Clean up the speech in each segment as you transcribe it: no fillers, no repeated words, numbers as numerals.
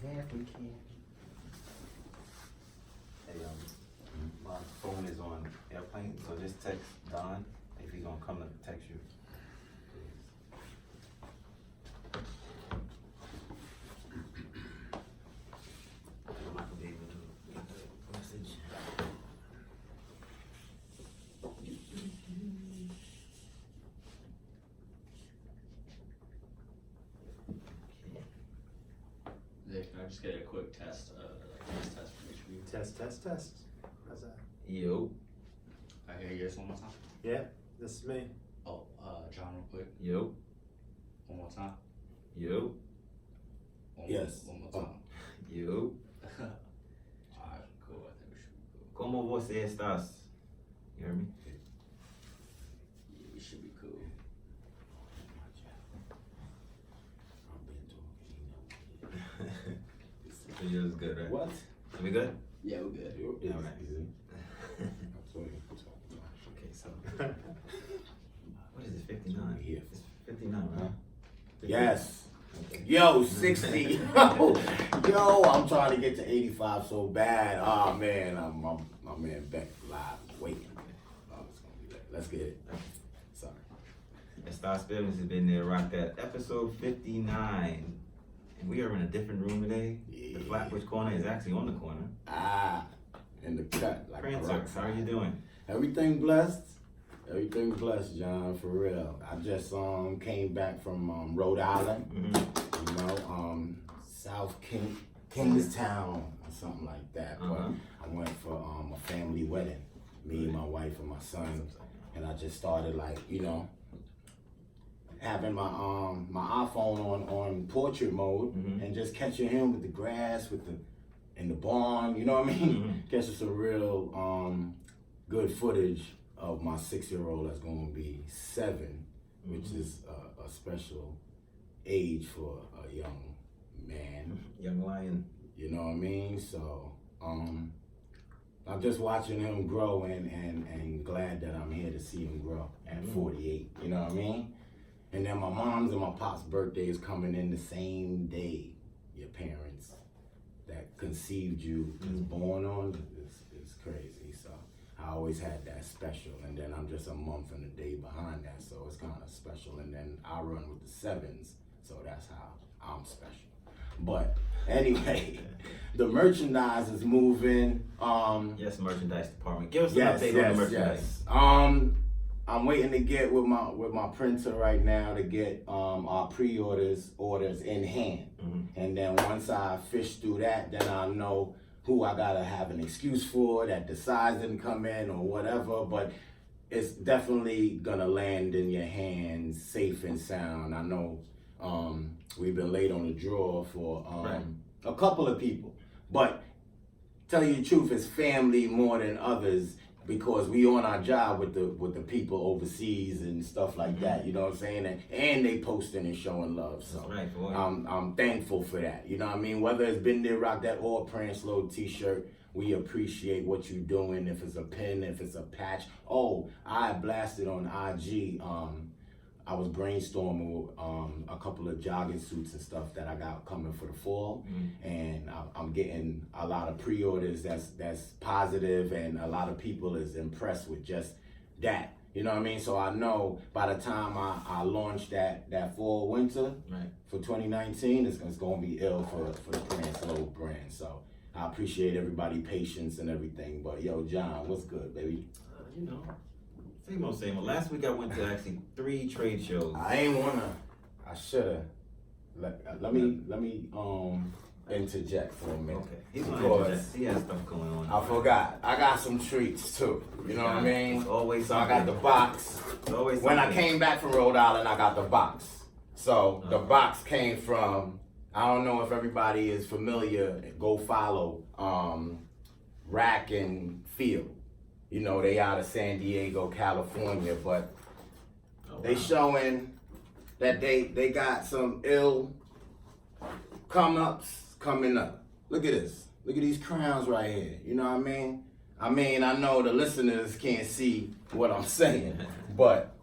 Yeah, if we can. Hey, my phone is on airplane, so just text Don if he's gonna come to text you. I'm not gonna be able to get the message. Yeah, can I just get a quick test, test for each of you? Test. How's that? Yo, I hear you guys one more time. Yeah, this is me. Oh, John, real quick. yo, One more time. yo, Yes. One more time. yo. Alright, cool. I think we should be cool. ¿Cómo vos estás? You hear me? Yeah, we should be cool. Video is good, right? What? Are we good? Yeah, we're good. Yeah, all right. Okay, so what is it? 59. Yeah. It's 59, right? Yes. Okay. Yo, 60. Yo, I'm trying to get to 85 so bad. Oh man, my man Beck live waiting. Oh, it's gonna be late. Let's get it. Sorry. Stops Business has been there, rock that. Episode 59. And we are in a different room today. The Flatbush corner is actually on the corner. In the cut. Like Prancer, how are you doing? Everything blessed. Everything blessed, John, for real. I just came back from Rhode Island. Mm-hmm. You know, South Kingstown or something like that. Uh-huh. But I went for a family wedding, me and my wife and my son, and I just started like, you know, having my iPhone on portrait mode and just catching him with the grass, in the barn. You know what I mean? Catching some real good footage of my 6-year-old that's going to be 7, which is a special age for a young man. Young lion. You know what I mean? So I'm just watching him grow and glad that I'm here to see him grow at 48. You know what I mean? And then my mom's and my pop's birthday is coming in the same day. Your parents that conceived you is born on is crazy. So I always had that special, and then I'm just a month and a day behind that, so it's kind of special. And then I run with the 7s, so that's how I'm special. But anyway, the merchandise is moving. Yes, merchandise department. Give us an update on the merchandise. Yes. I'm waiting to get with my printer right now to get our orders in hand. And then once I fish through that, then I know who I gotta have an excuse for, that the size didn't come in or whatever, but it's definitely gonna land in your hands safe and sound. I know we've been late on the draw for a couple of people, but tell you the truth, it's family more than others, because we on our job with the people overseas and stuff like that, you know what I'm saying? And they posting and showing love. So right, boy. I'm thankful for that. You know what I mean? Whether it's been there, rock that or Prince Load t-shirt, we appreciate what you're doing. If it's a pin, if it's a patch. Oh, I blasted on IG. I was brainstorming a couple of jogging suits and stuff that I got coming for the fall, and I'm getting a lot of pre-orders that's positive, and a lot of people is impressed with just that. You know what I mean? So I know by the time I launch that fall winter for 2019, it's going to be ill for the Prince Low brand. So I appreciate everybody's patience and everything. But yo, John, what's good, baby? You know. Same old, same old. Last week I went to actually 3 trade shows. I shoulda. Let me interject for a minute. Okay. He's gonna interject. He has stuff going on. I forgot. I got some treats too. You know what I mean? Always so I got the box. Always when I came back from Rhode Island, I got the box. So the box came from, I don't know if everybody is familiar, go follow Rack and Field. You know, they out of San Diego, California, but they showing that they got some ill come-ups coming up. Look at this. Look at these crowns right here. You know what I mean? I know the listeners can't see what I'm saying, but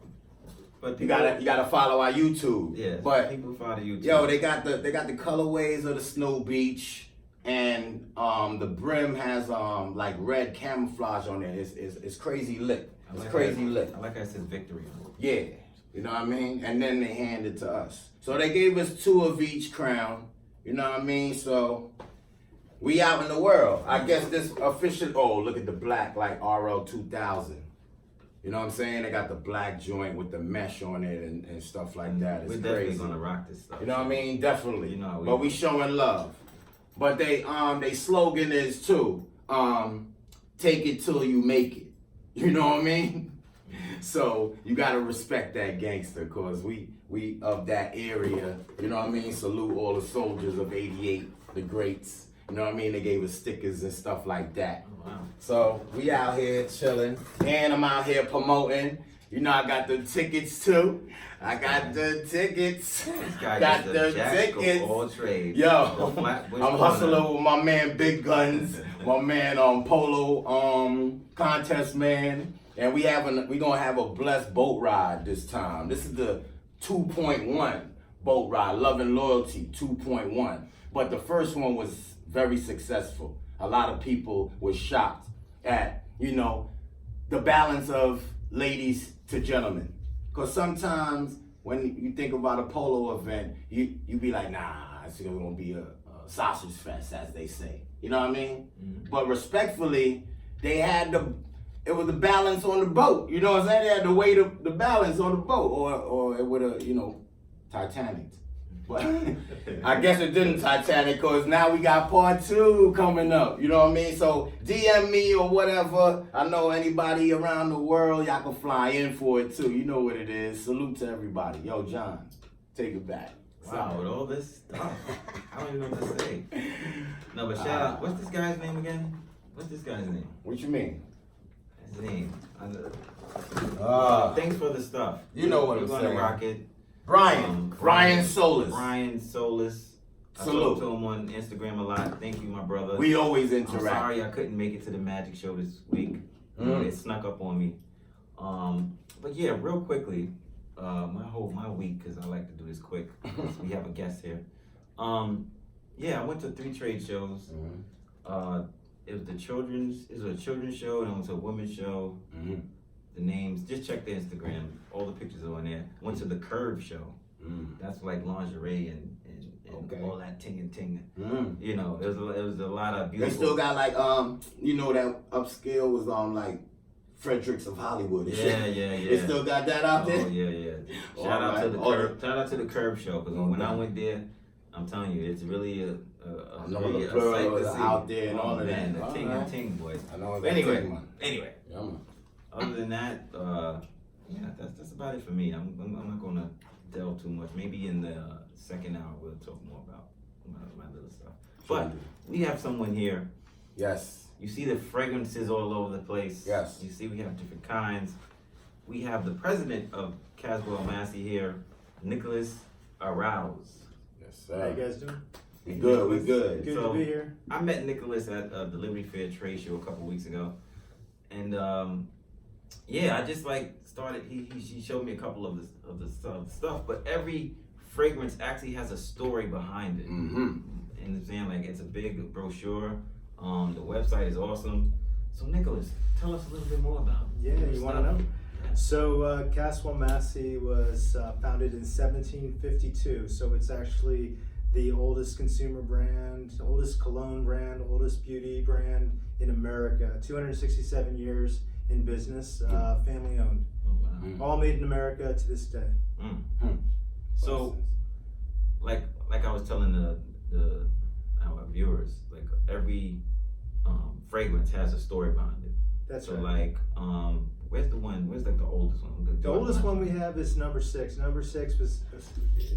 But you people, gotta follow our YouTube. yeah, But people follow you. yo, they got the colorways of the Snow Beach, and the brim has like red camouflage on it. It's crazy lit. It's crazy lit. I like how it says victory on it. Yeah, you know what I mean? And then they hand it to us. So they gave us 2 of each crown, you know what I mean? So we out in the world. I guess this official, oh, look at the black, like RL 2000. You know what I'm saying? They got the black joint with the mesh on it and stuff like that. It's We're crazy. definitely gonna rock this stuff. You know what I mean? Definitely. You know, but we showing love. But they slogan is too, take it till you make it. You know what I mean? So you gotta respect that gangster, cause we of that area, you know what I mean? Salute all the soldiers of 88, the greats. You know what I mean? They gave us stickers and stuff like that. Oh, wow. So we out here chilling, and I'm out here promoting. You know, I got the tickets too. I got the tickets. This guy Got is the jack of tickets. all trades. Yo, The Flatbush I'm Corner. hustling with my man Big Guns, my man Polo contest man, and we gonna have a blessed boat ride this time. This is the 2.1 boat ride, Love and Loyalty 2.1. But the first one was very successful. A lot of people were shocked at, you know, the balance of ladies to gentlemen. Because sometimes when you think about a polo event, you be like, nah, it's gonna be a sausage fest, as they say. You know what I mean? Mhm. But respectfully, it was the balance on the boat. You know what I'm saying? They had the weight of the balance on the boat, or it would have, you know, Titanic. But I guess it didn't Titanic, because now we got part 2 coming up. You know what I mean? So DM me or whatever. I know anybody around the world, y'all can fly in for it too. You know what it is. Salute to everybody. Yo, John, take it back. Wow, with all this stuff, I don't even know what to say. No, but shout out. What's this guy's name again? What's this guy's name? What you mean? His name. Uh, Thanks for the stuff. You know what We're I'm gonna saying. rock it. Brian Solis. Brian Solis. I Salute. talk to him on Instagram a lot. Thank you, my brother. We always I'm interact. sorry I couldn't make it to the magic show this week. It snuck up on me. But yeah, real quickly, my week, because I like to do this quick. We have a guest here. Yeah, I went to 3 trade shows. It was a children's show, and it was a women's show. The names, just check the Instagram. All the pictures are on there. Went to the Curve show. That's like lingerie and Okay. all that ting and ting. You know, it was a lot of They beautiful. still got like you know, that upscale was on like Fredericks of Hollywood and shit. Yeah. They still got that out there. Oh yeah. Shout out to the Curve. Shout out to the Curve show, because when I went there, I'm telling you, it's really a I know really the a pearls sight to are see. out there and Oh, all of man, that. the ting and ting, boys. I know But anyway, Yeah, man. other than that, yeah, that's about it for me. I'm not gonna delve too much. Maybe in the second hour we'll talk more about my little stuff. But we have someone here. Yes. You see the fragrances all over the place. Yes. You see we have different kinds. We have the president of Caswell Massey here, Nicolas Arauz. Yes, How you sir. guys doing? We good. We good. Good So- to be here. I met Nicholas at the Liberty Fair trade show a couple weeks ago, and yeah, I just like started. He showed me a couple of the stuff, but every fragrance actually has a story behind it. Mm-hmm. And I'm saying, like, it's a big brochure. The website is awesome. So Nicholas, tell us a little bit more about. Yeah, your you want to stuff. know? So Caswell Massey was founded in 1752. So it's actually the oldest consumer brand, oldest cologne brand, oldest beauty brand in America. 267 years in business, family owned. Oh, wow. All made in America to this day. So, like I was telling our viewers, like every fragrance has a story behind it. That's So right. like, where's like the oldest one? The oldest one we have is number 6. Number 6 was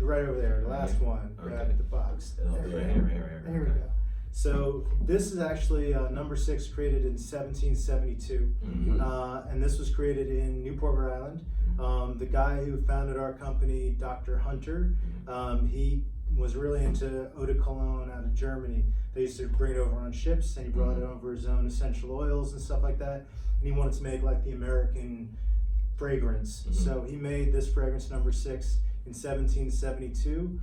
right over there, the last one, Okay. right at the box. Oh, There right you here. go. Here we go. So this is actually number 6, created in 1772, Mm-hmm. and this was created in Newport, Rhode Island. The guy who founded our company, Dr. Hunter, he was really into eau de cologne out of Germany. They used to bring it over on ships, and he brought it over his own essential oils and stuff like that. And he wanted to make like the American fragrance. So he made this fragrance number 6 in 1772.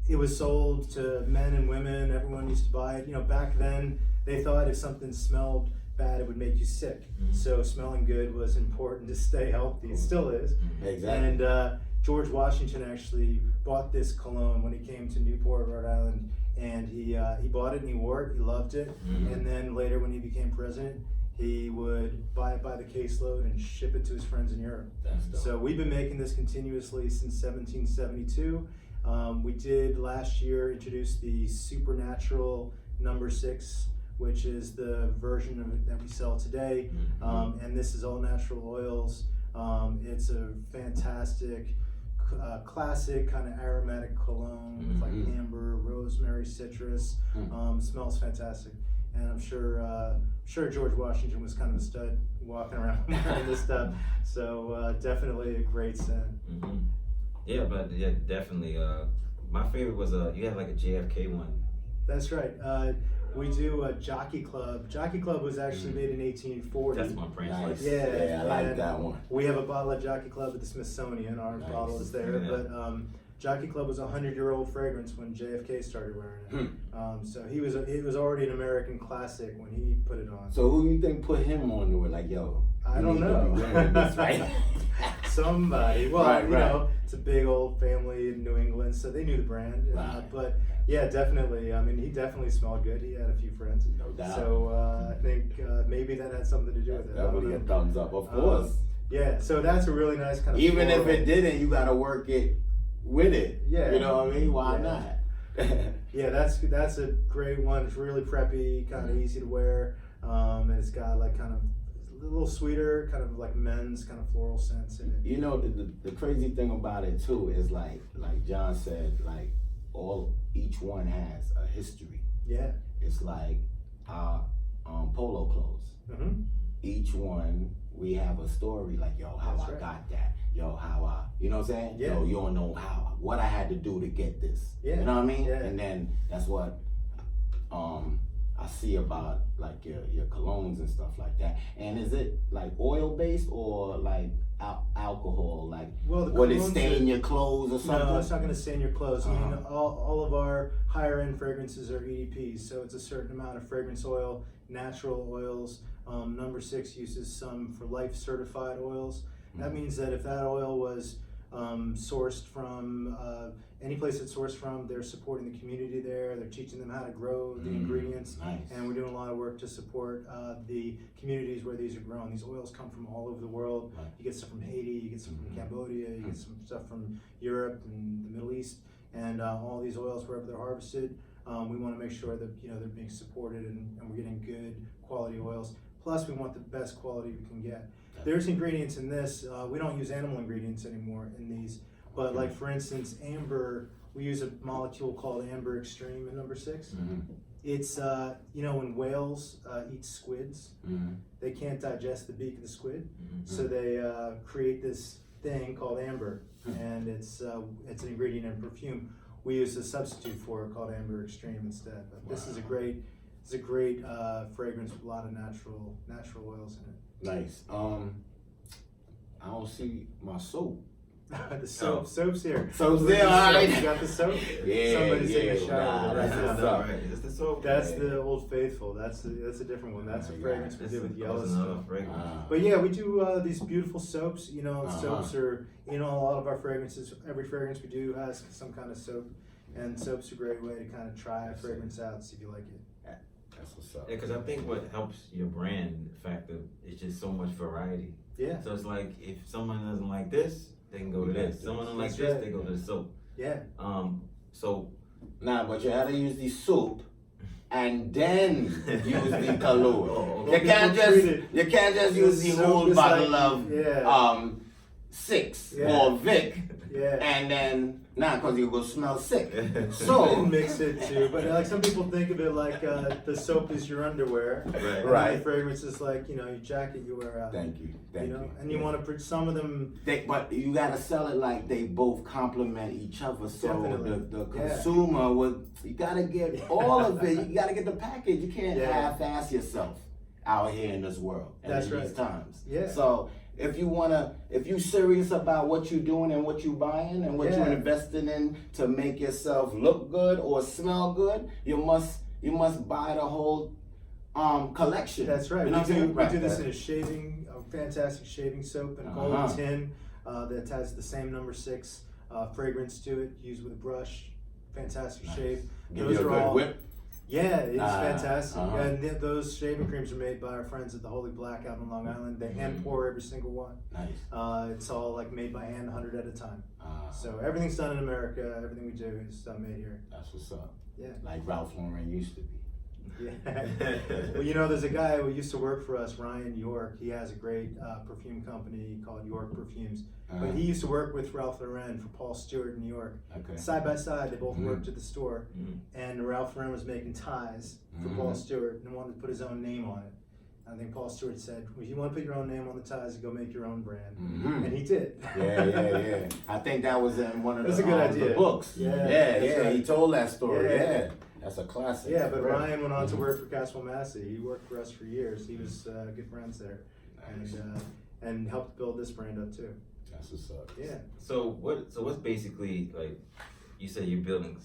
It was sold to men and women. Everyone used to buy it. You know, back then they thought if something smelled bad, it would make you sick. So smelling good was important to stay healthy. It still is. Exactly. And George Washington actually bought this cologne when he came to Newport, Rhode Island, and he bought it and he wore it. He loved it. And then later, when he became president, he would buy it by the caseload and ship it to his friends in Europe. That's dope. So we've been making this continuously since 1772. We did last year introduce the Supernatural number 6, which is the version of it that we sell today. And this is all natural oils. It's a fantastic, classic kind of aromatic cologne with like amber, rosemary, citrus. Smells fantastic. And I'm sure George Washington was kind of a stud walking around wearing this stuff. So definitely a great scent. Yeah, but yeah, definitely. My favorite was you had like a JFK one. That's right. We do a Jockey Club. Jockey Club was actually made in 1840. That's my French. Nice. Yeah, I like and that one. We have a bottle of Jockey Club at the Smithsonian. Our bottle is there. Yeah. But Jockey Club was a 100-year-old fragrance when JFK started wearing it. So it was already an American classic when he put it on. So who you think put him on to it? Like, yo, I you don't need to know. be wearing this, right? Somebody. Well, Right, you know, it's a big old family in New England, so they knew the brand. Right. But yeah, definitely. I mean, he definitely smelled good. He had a few friends. No doubt. So I think maybe that had something to do with it. Definitely a thumbs up, of course. Yeah, so that's a really nice kind of Even if floral. it didn't, you gotta work it with it. Yeah. You know what I mean? Why Yeah. not? Yeah, that's a great one. It's really preppy, kind of easy to wear, and it's got like kind of a little sweeter, kind of like men's kind of floral scents in it. You know, the crazy thing about it too is like John said, like each one has a history. Yeah. It's like our polo clothes. Each one, we have a story, like, yo, how That's I right. got that. Yo, how I, you know what I'm saying? Yeah. Yo, you don't know what I had to do to get this. Yeah. You know what I mean? Yeah. And then that's what I see about like your colognes and stuff like that. And is it like oil based or like alcohol? Like, Well, the would it colognes stain are- your clothes or something? No, it's not going to stain your clothes. I mean, Uh-huh. all of our higher end fragrances are EDPs, so it's a certain amount of fragrance oil, natural oils. Number 6 uses some for life certified oils. That means that if that oil was sourced from any place it's sourced from, they're supporting the community there. They're teaching them how to grow the ingredients. Nice. And we're doing a lot of work to support the communities where these are grown. These oils come from all over the world. Right. You get some from Haiti, you get some from Cambodia, you get some stuff from Europe and the Middle East, and all these oils, wherever they're harvested, we want to make sure that they're being supported and we're getting good quality oils. Plus, we want the best quality we can get. There's ingredients in this. We don't use animal ingredients anymore in these, but like for instance, amber. We use a molecule called Amber Extreme in number 6. It's when whales eat squids, they can't digest the beak of the squid, so they create this thing called amber, and it's an ingredient in perfume. We use a substitute for it called Amber Extreme instead. But this is a great fragrance with a lot of natural oils in it. Nice. I don't see my soap. The soap's here. Soap's Where's there, the all soap? right. You got the soap? Yeah, Somebody's taking a yeah, shower nah, right that's now. what's up. Right. Is this the soap? That's the Old Faithful. That's a different one. That's a Oh, fragrance yeah. we This did with is Yellowstone. another fragrance. But yeah, we do these beautiful soaps. Uh-huh. Soaps are in a lot of our fragrances. Every fragrance we do has some kind of soap, and soap's a great way to kind of try a fragrance out, see if you like it. That's what's up. Yeah, because I think what helps your brand factor is just so much variety. Yeah, So it's like if someone doesn't like this, they can go to this. Someone don't like That's this, right. they go to the soap. yeah. So Nah, but you had to use the soup and then use the cologne. Oh, You can't people just use the soap whole is bottle like- of 6 Yeah. or Vic, Yeah. and then because you go smell sick. And So mix it too, but like some people think of it like the soap is your underwear, right. and Right. the fragrance is like your jacket you wear out. thank you. And you want to put some of them. But you gotta sell it like they both complement each other, so Definitely. the Yeah. consumer would. You gotta get all of it. You gotta get the package. You can't Yeah. half-ass yourself out here in this world and That's in right. these times. Yeah. So if you serious about what you're doing and what you're buying and what you're investing in to make yourself look good or smell good, you must buy the whole collection. That's right. You know We do this in a fantastic shaving soap in a gold tin that has the same number 6 fragrance to it, used with a brush. Fantastic shave. Give you a good whip. Yeah, it's fantastic. And those shaving creams are made by our friends at the Holy Black out in Long Island. They hand pour every single one. Nice. It's all like made by hand, 100 at a time. So everything's done in America. Everything we do is made here. That's what's up. Yeah. Like Ralph Lauren used to be. Yeah. Well, you know, there's a guy who used to work for us, Ryan York. He has a great perfume company called York Perfumes. But he used to work with Ralph Lauren for Paul Stewart in New York. Okay. Side by side, they both worked at the store. And Ralph Lauren was making ties for Paul Stewart and wanted to put his own name on it. I think Paul Stewart said, well, if you want to put your own name on the ties, go make your own brand. And he did. Yeah. I think that was in one of the books. Yeah. Right. He told that story. Yeah. That's a classic. Yeah, but Ryan went on to work for Caswell Massey. He worked for us for years. He was good friends there. Nice. And helped build this brand up too. That's what's up. Yeah. So what's basically, like, you say you're building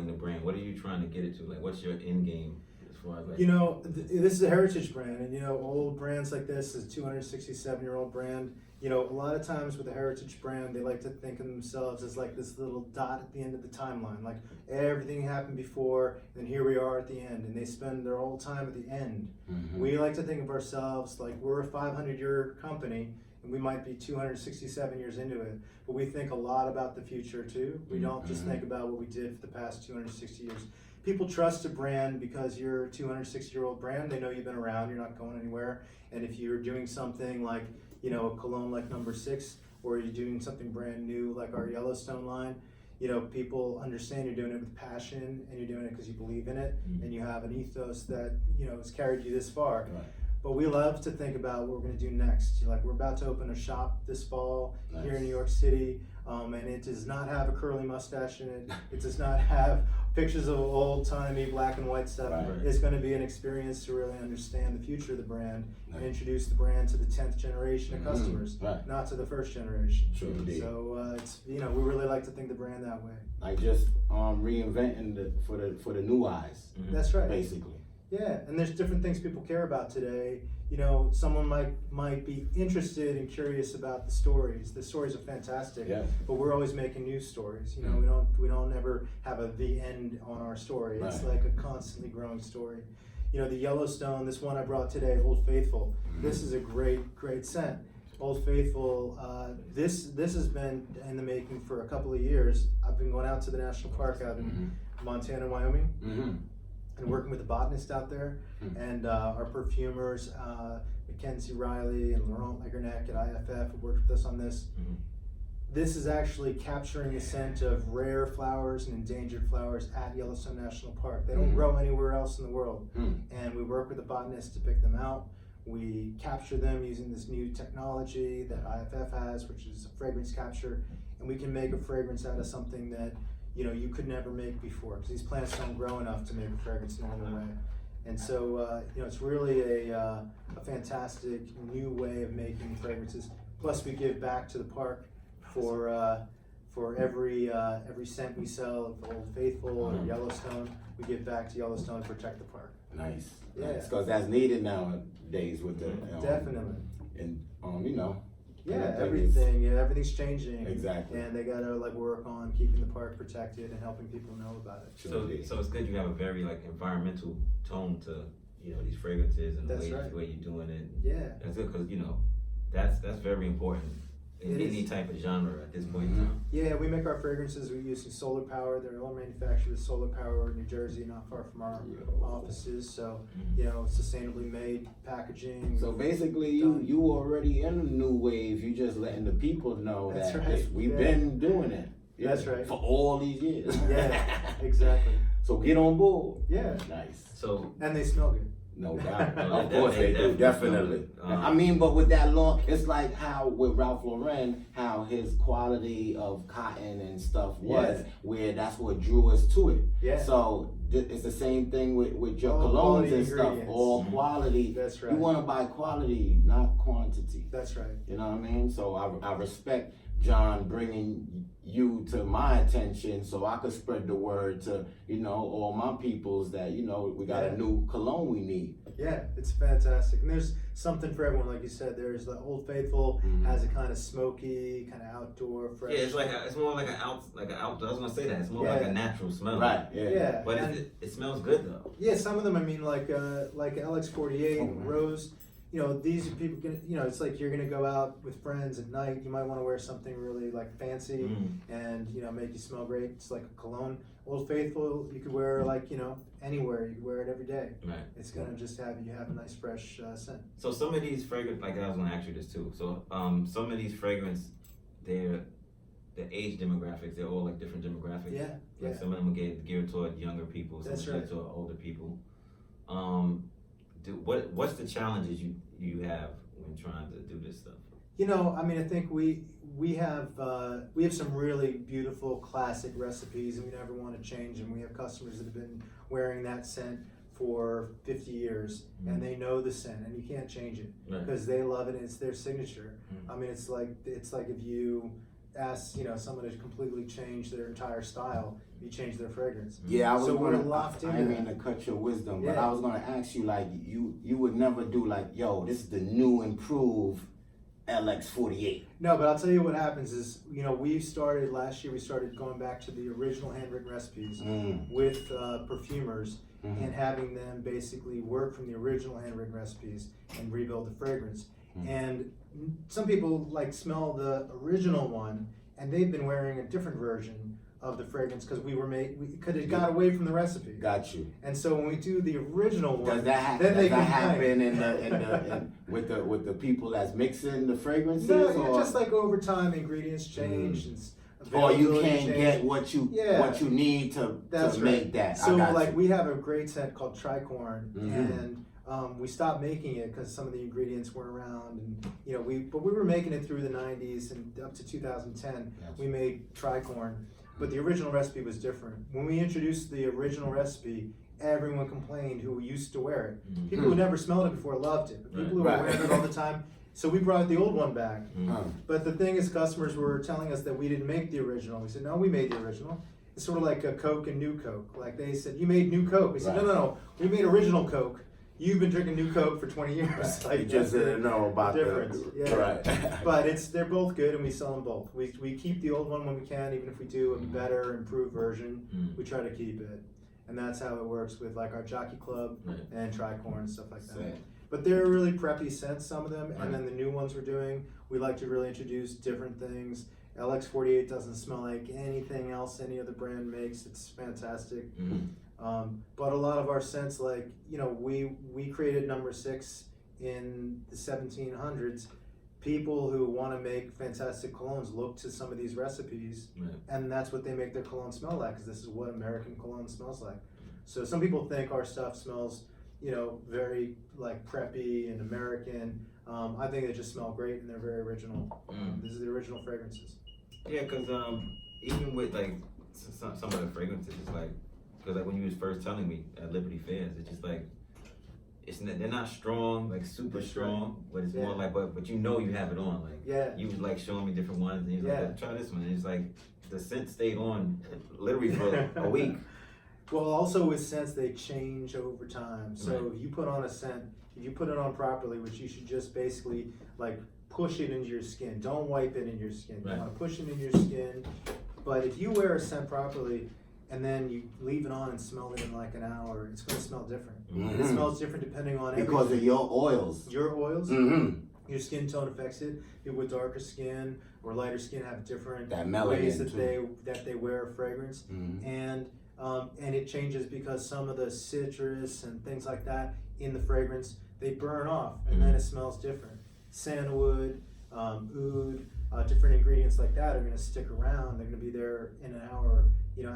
the brand. What are you trying to get it to? Like, what's your end game as far as, like? You know, this is a heritage brand, and you know, old brands like this is a 267-year-old brand. You know, a lot of times with a heritage brand, they like to think of themselves as like this little dot at the end of the timeline. Like everything happened before, and here we are at the end, and they spend their whole time at the end. We like to think of ourselves like we're a 500-year company, and we might be 267 years into it, but we think a lot about the future too. We don't just think about what we did for the past 260 years. People trust a brand because you're a 260-year-old brand. They know you've been around, you're not going anywhere. And if you're doing something like, you know, a cologne like number 6, or you're doing something brand new like our Yellowstone line, you know, people understand you're doing it with passion and you're doing it because you believe in it and you have an ethos that, you know, has carried you this far. Right. But we love to think about what we're going to do next. Like, we're about to open a shop this fall here in New York City, and it does not have a curly mustache in it. It does not have pictures of old-timey black and white stuff. Right. It's going to be an experience to really understand the future of the brand and introduce the brand to the 10th generation of customers, not to the first generation. True indeed. So it's, you know, we really like to think the brand that way. Like just reinventing for the new eyes. That's right. Basically. Yeah, and there's different things people care about today. You know, someone might be interested and curious about the stories. The stories are fantastic, but we're always making new stories. You know, we don't ever have the end on our story. It's like a constantly growing story. You know, the Yellowstone, this one I brought today, Old Faithful. This is a great scent. Old Faithful, this has been in the making for a couple of years. I've been going out to the national park out in Montana, Wyoming. And working with the botanist out there, and our perfumers, Mackenzie Riley and Laurent Legerneck at IFF, who worked with us on this. This is actually capturing the scent of rare flowers and endangered flowers at Yellowstone National Park. They don't grow anywhere else in the world. And we work with the botanist to pick them out. We capture them using this new technology that IFF has, which is a fragrance capture, and we can make a fragrance out of something that, you know, you could never make before, because these plants don't grow enough to make a fragrance the normal way. And so, you know, it's really a fantastic new way of making fragrances. Plus, we give back to the park for every scent we sell of Old Faithful or Yellowstone. We give back to Yellowstone to protect the park. Nice. Yeah. Because that's needed nowadays with the definitely. And you know. Yeah, everything's changing. Exactly. And they gotta like work on keeping the park protected and helping people know about it. So it's good you have a very like environmental tone to, you know, these fragrances and the way you're doing it. Yeah. That's good because, you know, that's very important in any type of genre at this point in time. Yeah, we make our fragrances. We use some solar power. They're all manufactured with solar power in New Jersey, not far from our offices. So, you know, sustainably made packaging. So basically, you already in a new wave. You just letting the people know that we've been doing it. That's right. For all these years. Yeah, exactly. So get on board. Yeah. Nice. So and they smell good. No doubt. Of course they do, definitely. I mean, but with that it's like how with Ralph Lauren, how his quality of cotton and stuff was, where that's what drew us to it. Yeah. So it's the same thing with your All colognes quality and stuff. ingredients. All quality. That's right. You want to buy quality, not quantity. That's right. You know what I mean? So I respect John bringing you to my attention so I could spread the word to, all my peoples that, we got a new cologne we need. Yeah, it's fantastic. And there's something for everyone, like you said. There's the Old Faithful has a kind of smoky, kind of outdoor, fresh. Yeah, it's more like an outdoor. I was gonna say that it's more like a natural smell. Right. Yeah. But it smells good though. Yeah, some of them. I mean, like LX48, Rose. These are people. It's like you're gonna go out with friends at night. You might want to wear something really like fancy and make you smell great. It's like a cologne. Old Faithful, you could wear like anywhere. You could wear it every day. Right. It's gonna just have a nice fresh scent. So some of these fragrance, like I was gonna ask you this too. So some of these fragrance, the age demographics, they're all like different demographics. Yeah. Like some of them are geared toward younger people. Some That's are geared right. toward older people. What's the challenges you have when trying to do this stuff? I think we have some really beautiful classic recipes, and we never want to change them. We have customers that have been wearing that scent for 50 years, and they know the scent, and you can't change it because they love it, and it's their signature. I mean, it's like if you ask someone to completely change their entire style, you change their fragrance. Yeah, we're locked in. I didn't mean to cut your wisdom, but Yeah. I was gonna ask you, like, you would never do like, yo, this is the new improved LX48. No, but I'll tell you what happens is, last year we started going back to the original handwritten recipes with perfumers and having them basically work from the original handwritten recipes and rebuild the fragrance. And some people smell the original one, and they've been wearing a different version of the fragrance because it got away from the recipe. Got you. And so when we do the original one, Does that happen with the people that's mixing the fragrances? No, just like over time, ingredients change. Or you availability can't change. get what you need to make that. So I got you. we have a great scent called tricorn, and we stopped making it because some of the ingredients weren't around, and but we were making it through the 90s and up to 2010. We made tricorn, but the original recipe was different. When we introduced the original recipe, everyone complained who used to wear it. People who never smelled it before loved it, but people who were wearing it all the time. So we brought the old one back. But the thing is, customers were telling us that we didn't make the original. We said, no, we made the original. It's sort of like a Coke and New Coke. Like they said, you made New Coke. We said, no, we made original Coke. You've been drinking New Coke for 20 years. You just didn't know about the difference. Right. But they're both good, and we sell them both. We keep the old one when we can, even if we do a better, improved version. We try to keep it. And that's how it works with like our Jockey Club and Tricorn and stuff like that. But they're really preppy scents, some of them, and then the new ones we're doing, we like to really introduce different things. LX48 doesn't smell like anything else any other brand makes. It's fantastic. But a lot of our scents, we created number 6 in the 1700s. People who want to make fantastic colognes look to some of these recipes, and that's what they make their cologne smell like, because this is what American cologne smells like. So some people think our stuff smells very like preppy and American. I think they just smell great and they're very original. These are the original fragrances. Yeah, because even with like some of the fragrances, it's like, because like when you was first telling me at Liberty Fairs, it's just like, they're not strong, like super strong, but it's more like, but you have it on. Like you was like showing me different ones, and you was like, try this one. And it's like the scent stayed on literally for a week. Well, also with scents, they change over time. So if you put on a scent, if you put it on properly, which you should just basically like push it into your skin. Don't wipe it in your skin. You want to push it in your skin. But if you wear a scent properly and then you leave it on and smell it in like an hour, it's going to smell different. It smells different depending on because of your oils. Your oils. Your skin tone affects it. People with darker skin or lighter skin have different ways that they wear a fragrance, and it changes because some of the citrus and things like that in the fragrance, they burn off, and then it smells different. Sandalwood, oud, different ingredients like that are going to stick around. They're going to be there in an hour,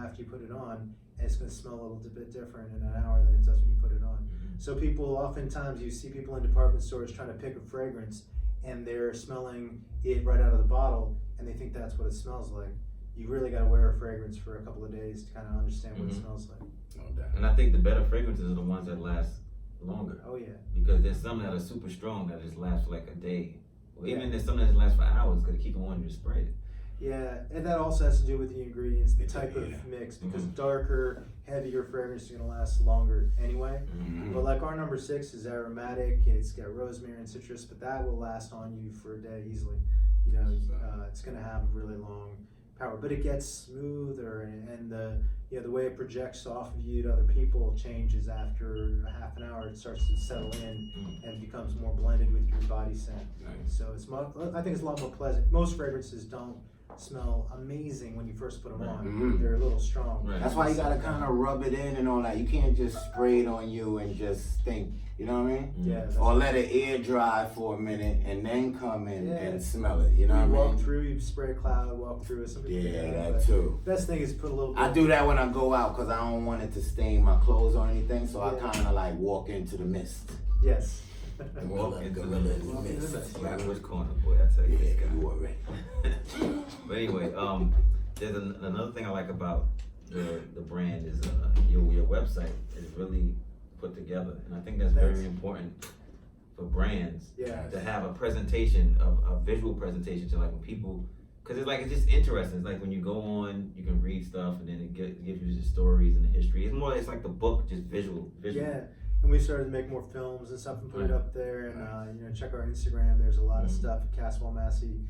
after you put it on, and it's going to smell a little bit different in an hour than it does when you put it on. So oftentimes you see people in department stores trying to pick a fragrance, and they're smelling it right out of the bottle, and they think that's what it smells like. you really got to wear a fragrance for a couple of days to kind of understand what it smells like. No doubt. And I think the better fragrances are the ones that last longer. Oh yeah. Because there's some that are super strong that just last for like a day. Or even Yeah. there's some that just last for hours because they keep on you to spray it. Yeah, and that also has to do with the ingredients, the type of Yeah. mix, because darker, heavier fragrance is going to last longer anyway. Mhm. But like our number 6 is aromatic, it's got rosemary and citrus, but that will last on you for a day easily. You know, it's going to have really long power, but it gets smoother, and the way it projects off of you to other people changes after a half an hour. It starts to settle in and becomes more blended with your body scent. Nice. So I think it's a lot more pleasant. Most fragrances don't smell amazing when you first put them on. Mhm. They're a little strong. Right. That's why you gotta kind of rub it in and all that. You can't just spray it on you and just think, you know what I mean? Yeah. Or let it air dry for a minute and then come in Yeah. and smell it. You know You what I walk mean? through, you spray a cloud, walk through it. Something Yeah, that but too. Best thing is put a little bit. I do that when I go out because I don't want it to stain my clothes or anything. So I Yeah. kind of like walk into the mist. Yes. Walk into the Gorilla in Walk into the mist. mist. Right, which corner, boy, I tell you. Yeah, this guy. you already. But anyway, there's another thing I like about the brand is your website is really put together, and I think that's Thanks. very important for brands Yeah. to have a presentation, a visual presentation to like when people, because it's just interesting. It's like when you go on, you can read stuff, and then it gives you the stories and the history. It's like the book, just visual. Yeah. And we started to make more films and stuff and put it Right. up there, and check our Instagram. There's a lot of stuff at Caswell Massey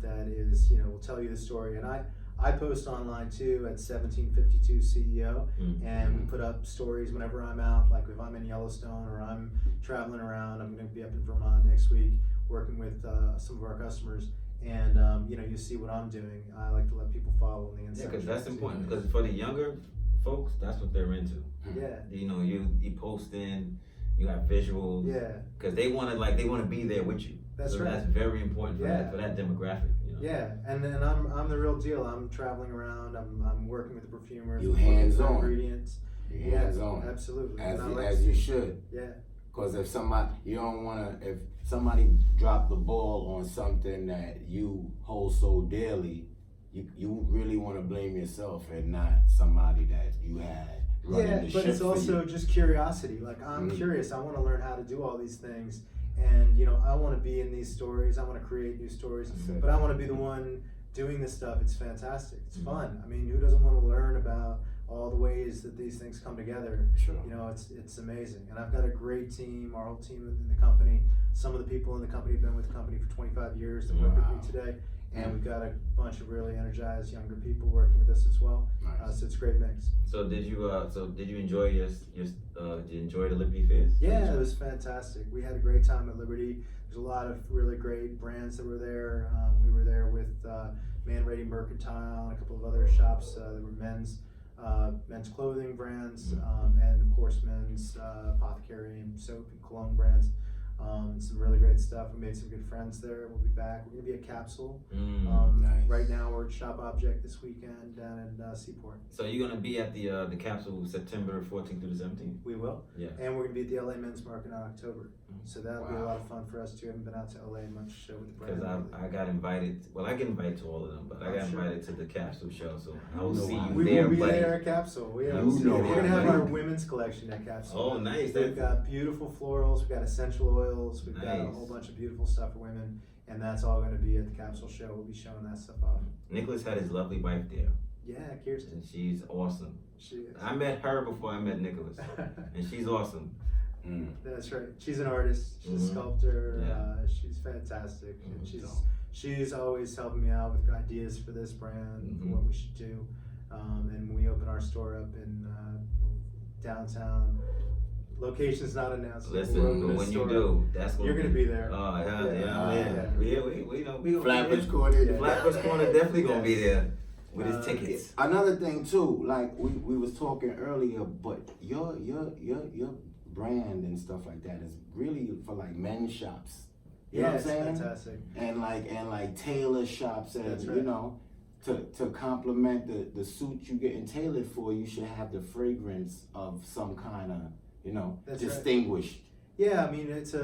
that is, will tell you the story. And I post online too at 1752 CEO, and we put up stories whenever I'm out. Like if I'm in Yellowstone or I'm traveling around, I'm going to be up in Vermont next week working with some of our customers. And you see what I'm doing. I like to let people follow on the Yeah, inside. because that's important. Because for the younger folks, that's what they're into. Yeah. You posting, you have visuals. Yeah. Because they want to be there with you. That's so right. That's very important for Yeah. that demographic. Yeah, and I'm the real deal. I'm traveling around. I'm working with the perfumers. You I'm working with the hands-on. Ingredients. Your hands on. Absolutely. As And I you, like as to- you should. Yeah. Because if somebody dropped the ball on something that you hold so dearly, you really want to blame yourself and not somebody that you had running Yeah, the but ship it's for also you. just curiosity. Like I'm Mhm. curious. I want to learn how to do all these things, and I want to be in these stories. I want to create new stories, That's it. but I want to be the one doing this stuff. It's fantastic. It's Mhm. fun. I mean, who doesn't want to learn about all the ways that these things come together? Sure. It's amazing. And I've got a great team, our whole team in the company. Some of the people in the company have been with the company for 25 years that work Wow. with me today. And we've got a bunch of really energized younger people working with us as well. Nice. So it's a great mix. So did you enjoy did you enjoy the Liberty Fairs? Yeah, it was fantastic. We had a great time at Liberty. There's a lot of really great brands that were there. We were there with Man Ready Mercantile and a couple of other shops. There were men's clothing brands, and of course men's apothecary and soap and cologne brands. Some really great stuff. We made some good friends there. We'll be back. We're gonna be at Capsule. Nice. Right now we're at Shop Object this weekend down in Seaport. So you're gonna be at the Capsule September 14th through the 17th. We will. Yeah. And we're gonna be at the LA Men's Market in October. So that'll be a Wow. lot of fun for us too. I haven't been out to LA much with the brand. Because lately. I got invited. Well, I get invited to all of them, but I Oh, got sure. invited to the Capsule show, so I will You know see why. you We there, will be buddy. there at Capsule. You We're know gonna have why. our women's collection at Capsule. Oh, nice. We've got beautiful florals. We've got essential oils. We've got a Nice. whole bunch of beautiful stuff for women, and that's all going to be at the Capsule show. We'll be showing that stuff off. Nicholas had his lovely wife there, Yeah, Kirsten. and she's awesome. She is. I met her before I met Nicholas, and she's awesome. That's right. She's an artist. She's a Mhm. sculptor. Yeah. She's fantastic, and Mhm. she's always helping me out with ideas for this brand and for Mhm. what we should do. And when we open our store up in downtown, location's not announced. yet. Listen, We're opening but a when you store do, that's when You're gonna be there. Oh hell Yeah. yeah, we know we gonna Flatbush be Corner. there. Flatbush Corner definitely gonna be Yes. there with his Uh, tickets. Another thing too, like we was talking earlier, but your brand and stuff like that is really for like men's shops. You know Yeah, what it's I'm saying? fantastic. And like tailor shops, and That's right. to complement the suit you getting tailored for, you should have the fragrance of some kind of That's right. distinguished. Yeah, I mean, it's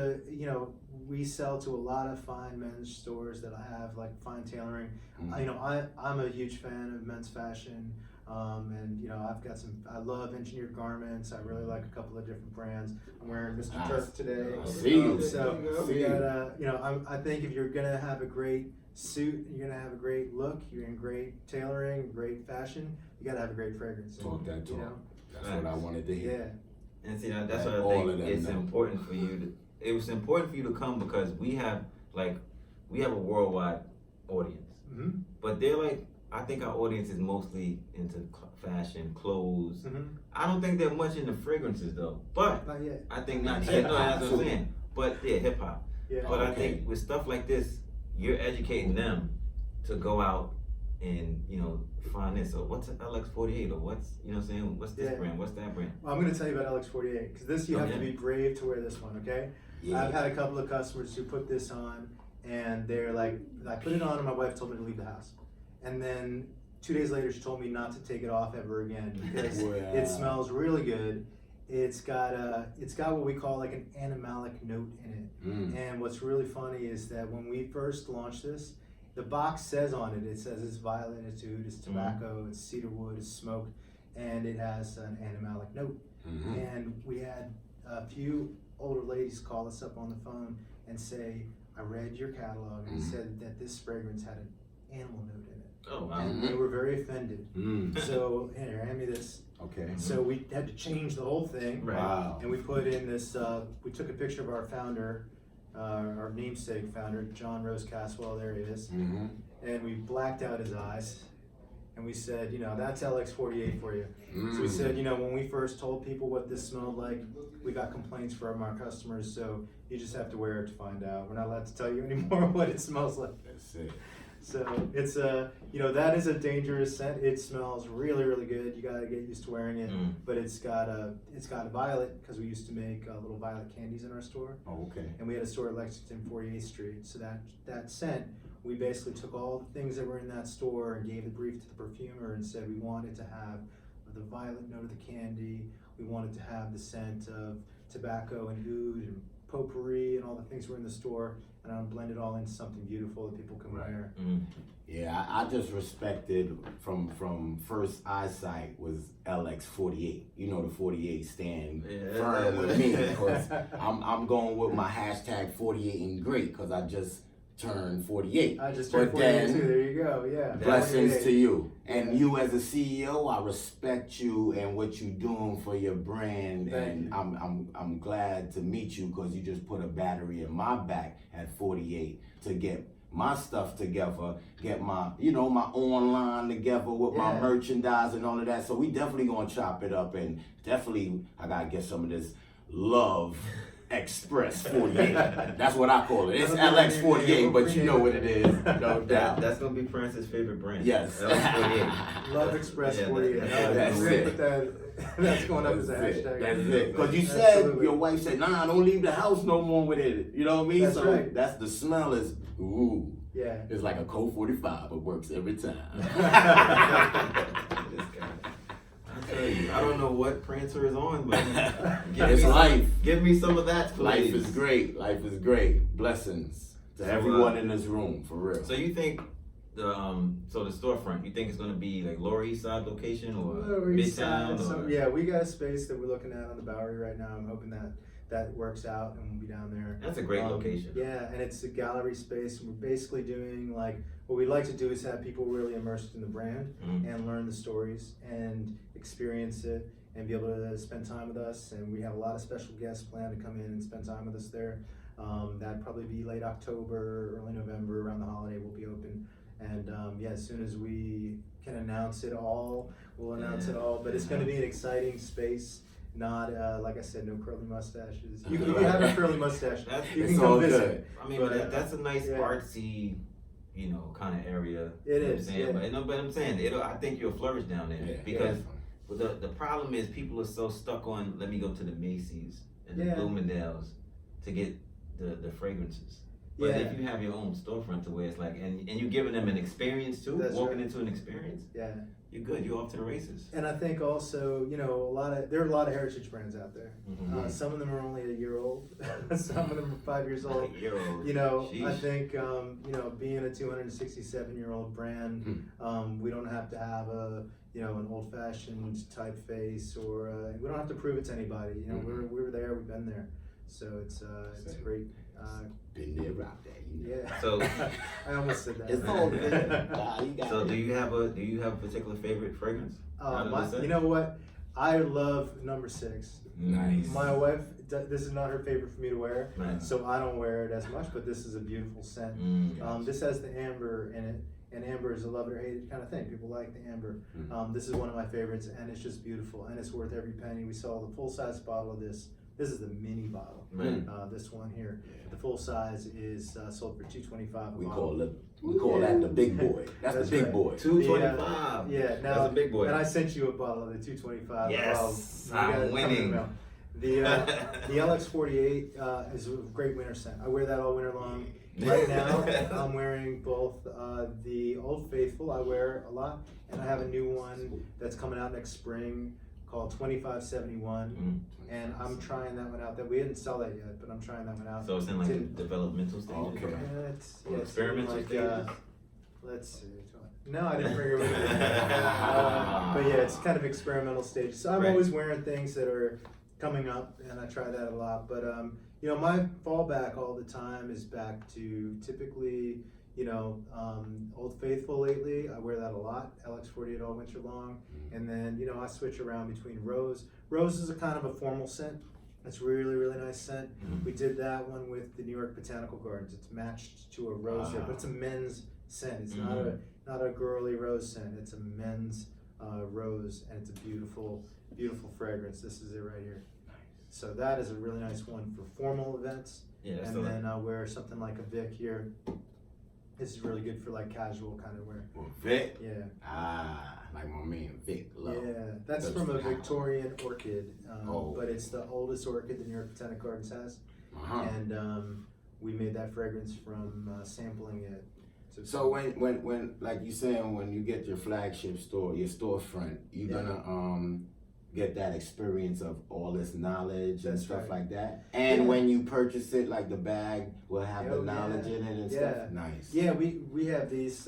we sell to a lot of fine men's stores that I have, like fine tailoring. I'm a huge fan of men's fashion. And I've got I love engineered garments. I really like a couple of different brands. I'm wearing Mr. Turf today. I see you. So we got, I think if you're gonna have a great suit, you're gonna have a great look, you're in great tailoring, great fashion, you gotta have a great fragrance. Talk that talk. That's what I wanted to hear. Yeah. And see, that's what All I of think them it's know. important for you to. It was important for you to come because we have a worldwide audience, Mm-hmm. but I think our audience is mostly into fashion, clothes. Mm-hmm. I don't think they're much into fragrances though, but Not yet. I think not yet. No, that's what I'm saying. But yeah, hip hop. Yeah. But I Okay. think with stuff like this, you're educating them to go out and find this. Or what's an LX48 or what's what I'm saying? What's this Yeah. brand? What's that brand? Well, I'm gonna tell you about LX48 because this you have to Okay. be brave to wear this one. Okay. Yeah. I've had a couple of customers who put this on, and they're like, I put it on, and my wife told me to leave the house, and then 2 days later she told me not to take it off ever again because Wow. it smells really good. It's got what we call like an animalic note in it. And what's really funny is that when we first launched this, the box says on it, it says it's violet, it's tobacco, it's cedar wood, it's smoke, and it has an animalic note. And we had a few older ladies call us up on the phone and say, I read your catalog and it said that this fragrance had an animal note in it. Oh wow. And they were very offended. So here, hand me this. Okay. So we had to change the whole thing. Right. Wow. And we put in this, we took a picture of our founder, our namesake founder, John Rose Caswell, there he is. And we blacked out his eyes. And we said, that's LX48 for you. So we said, when we first told people what this smelled like, we got complaints from our customers, so you just have to wear it to find out. We're not allowed to tell you anymore what it smells like. That's it. So it's that is a dangerous scent. It smells really, really good. You gotta get used to wearing it. But it's got a violet because we used to make little violet candies in our store. Oh, okay. And we had a store at Lexington 48th Street. So that scent, we basically took all the things that were in that store and gave the brief to the perfumer and said we wanted to have the violet note of the candy. We wanted to have the scent of tobacco and oud and potpourri and all the things that were in the store, and blend it all into something beautiful that people can wear. Yeah, I just respected from first eyesight was LX48. The 48 stand firm with me because I'm going with my hashtag 48 and great because I just turned 48. I just turned 48 too. There you go. Yeah. Blessings 48. to you. And you as a CEO, I respect you and what you're doing for your brand. Thank you. I'm glad to meet you because you just put a battery in my back at 48 to get my stuff together, get my my online together with my merchandise and all of that. So we definitely gonna chop it up, and definitely I gotta get some of this love Express 48. That's what I call it. It's LX 48, but you know what it is, no doubt. That's gonna be Francis' favorite brand. Yes. LX48. Love Express 48. That's it. That's going up as a That's it. hashtag. That's it. Because you said, Absolutely. your wife said, nah, don't leave the house no more with it. You know what I mean? That's So right. that's the smell is, ooh. Yeah. It's like a Colt 45. It works every time. This guy. I tell you, I don't know what Prancer is on, but It's life. Give me some of that, please. Life is great. Life is great. Blessings to everyone in this room, for real. So you think the storefront, you think it's gonna be like Lower East Side location or Lower East Midtown? Side, Or? yeah, we got a space that we're looking at on the Bowery right now. I'm hoping that works out and we'll be down there. That's a great location. Yeah, and it's a gallery space. We're basically doing what we like to do is have people really immersed in the brand and learn the stories and experience it and be able to spend time with us. And we have a lot of special guests planned to come in and spend time with us there. That'd probably be late October, early November, around the holiday we'll be open. And as soon as we can announce it all, we'll announce it all. But it's going to be an exciting space. Not like I said, no curly mustaches. You can have a curly mustache. You It's can all come visit. good. I mean, But, that's a nice artsy, kind of area. It you know is, what I'm saying? yeah. But I'm saying, I think you'll flourish down there Yeah, because the problem is people are so stuck on, let me go to the Macy's and the Yeah. Bloomingdale's to get the fragrances. But Yeah. if you have your own storefront to where it's like, and you're giving them an experience too, That's walking right. into an experience, Yeah. you're good. You're off to the races. And I think also, there are a lot of heritage brands out there. Mhm. Some of them are only a year old. Some of them are 5 years old. You're old. I think, being a 267-year-old brand, we don't have to have an old-fashioned typeface, or we don't have to prove it to anybody. We're there, we've been there. So it's great. Been there, rock that. Yeah. So I almost said that. It's all good. Nah, you got So it. do you have a particular favorite fragrance? You know what? I love number 6. Nice. My wife, this is not her favorite for me to wear, Nice. so I don't wear it as much, but this is a beautiful scent. This has the amber in it, and amber is a love it or hate it kind of thing. People like the amber. This is one of my favorites, and it's just beautiful, and it's worth every penny. We saw the full-size bottle of this. This is the mini bottle. Right. This one here. Yeah. The full size is sold for $225. We call that the big boy. That's the big right. boy. 225. Yeah, now, That's a big boy. And I sent you a bottle of the 225. Yes, Well, you I'm got it coming in winning. the mail. The LX48 is a great winter scent. I wear that all winter long. Right now, I'm wearing both the Old Faithful. I wear a lot, and I have a new one that's coming out next spring called 2571. And I'm trying that one out. That we didn't sell that yet, but I'm trying that one out. So it's in like the developmental stages. Okay. Yeah, it's Experimental like, stages. let's see. No, I didn't bring it with me. But yeah, it's kind of experimental stage. So I'm Right. always wearing things that are coming up, and I try that a lot. But my fallback all the time is back to typically, Old Faithful lately. I wear that a lot. LX48 all winter long, and then I switch around between Rose. Rose is a kind of a formal scent. It's really, really nice scent. We did that one with the New York Botanical Gardens. It's matched to a rose there, but it's a men's scent. It's not a girly rose scent. It's a men's rose, and it's a beautiful, beautiful fragrance. This is it right here. So that is a really nice one for formal events. Yeah, that's And then I'll wear something like a Vic here. This is really good for like casual kind of wear. Well, Vic. Yeah. Like my man Vic Low. Yeah, that's That's from a powerful. Victorian orchid, Oh. but it's the oldest orchid the New York Botanic Gardens has, and we made that fragrance from sampling it. So when like you saying, when you get your flagship store, your storefront, you're gonna get that experience of all this knowledge and That's stuff right. like that. And when you purchase it, like the bag will have Oh, the knowledge in it and Yeah. stuff. Nice. Yeah, we have this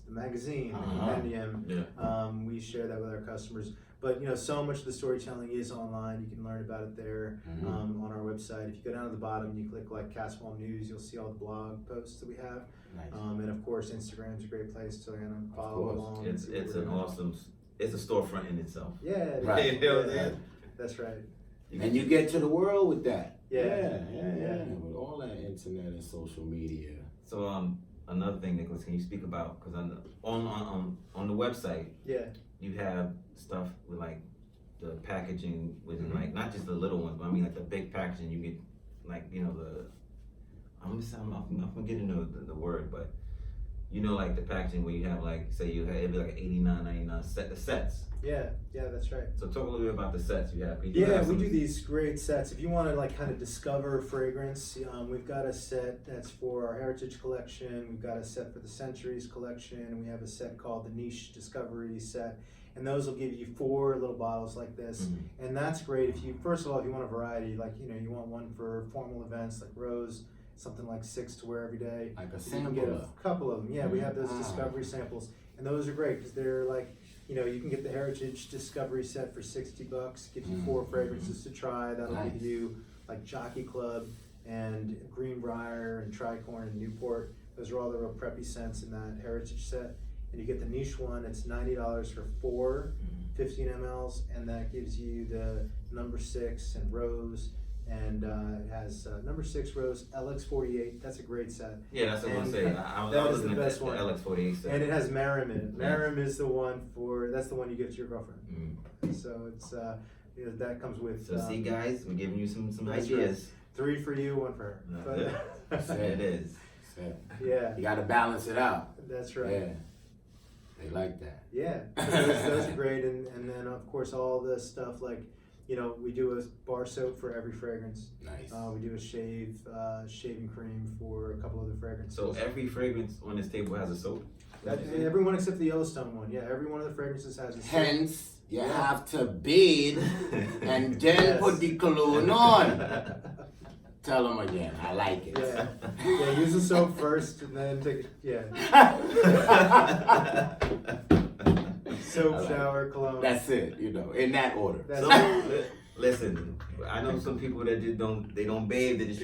magazine, the compendium. Yeah. We share that with our customers. But so much of the storytelling is online. You can learn about it there on our website. If you go down to the bottom and you click like Caswell News, you'll see all the blog posts that we have. Nice. And of course, Instagram's a great place to follow course. along. and It's see what it's we're an doing. awesome. It's a storefront in itself. Yeah, it is. Right. You know what I'm Yeah, saying? that's right. And you get to the world with that. Yeah. Yeah. With all that internet and social media. So another thing, Nicholas, can you speak about, because on the website Yeah. you have stuff with like the packaging with like not just the little ones, but I mean like the big packaging. You get like I'm forgetting the word, but like the packaging where you have like say it'd be like an $89.99 set, the sets. Yeah, that's right. So talk a little bit about the sets you have. Yeah, we do these great sets. If you want to like kind of discover fragrance, we've got a set that's for our Heritage Collection. We've got a set for the Centuries Collection. And we have a set called the Niche Discovery Set. And those will give you 4 little bottles like this. And that's great if you, first of all, if you want a variety, like, you want one for formal events like Rose, something like 6 to wear every day. Like a You can get sampler. a couple of them. Yeah, we have those discovery samples. And those are great because they're like, you can get the Heritage Discovery Set for $60. Gives you 4 fragrances to try. That'll give you like Jockey Club and Greenbrier and Tricorn and Newport. Those are all the real preppy scents in that Heritage set. And you get the niche one. It's $90 for 4 15 mLs, and that gives you the number 6 and Rose. And it has number 6 Rose, LX48. That's a great set. Yeah, that's what I'm And gonna say. I was that is looking the at best the one. LX48 set. And it has Marim in it. Marim is the one that's the one you give to your girlfriend. So it's that comes with. So see, guys, we're giving you some That's ideas. 3 for you, 1 for her. But, It is. yeah, You got to balance it out. that's right. Yeah. They like that. Yeah, so those are great, and then of course all the stuff like you know, we do a bar soap for every fragrance. Nice. We do a shaving cream for a couple other fragrances. So every fragrance on this table has a soap? Everyone except the Yellowstone one. Yeah, every one of the fragrances has a soap. Hence, you have to bathe and then Yes. put the cologne on. Tell them again. I like it. Yeah. Yeah, use the soap first and then take it. Soap, I like shower, cologne. That's it, you know, in that order. That's So, listen, I know some people that just don't bathe, they just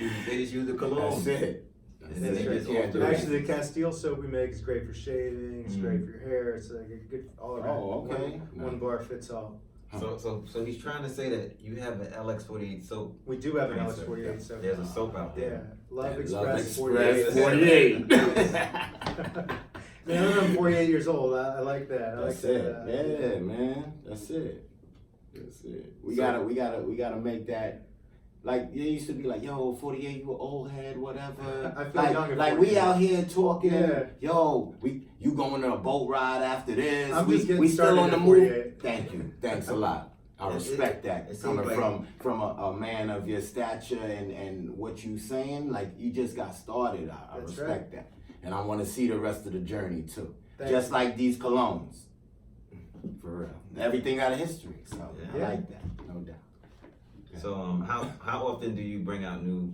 use the cologne. That's it. And That's then they it. just You can't off do the- it. Actually, the Castile soap we make is great for shaving. It's great for your hair. It's like a good all around. Oh, okay. One bar fits all. So he's trying to say that you have an LX48 soap. We do have an Right, LX48 soap. There's a soap out Yeah, there. Love Love Express Express 48. 48. Man, I'm 48 years old. I like that. I That's like it. that. Yeah, man. That's it. That's it. We gotta make that. Like, you used to be like, yo, 48, you an old head, whatever. I feel young at like we 48. out here talking, Yeah. yo, you going on a boat ride after this. I'm we just getting we still started on the at move. 48. Thank you. Thanks a lot. I respect that. it seems Coming like- from a man of your stature and what you saying, like you just got started. I That's respect that. And I want to see the rest of the journey too. Thank Just you. like these colognes. For real. Everything got a history. So Yeah. I like that. No doubt. So how often do you bring out new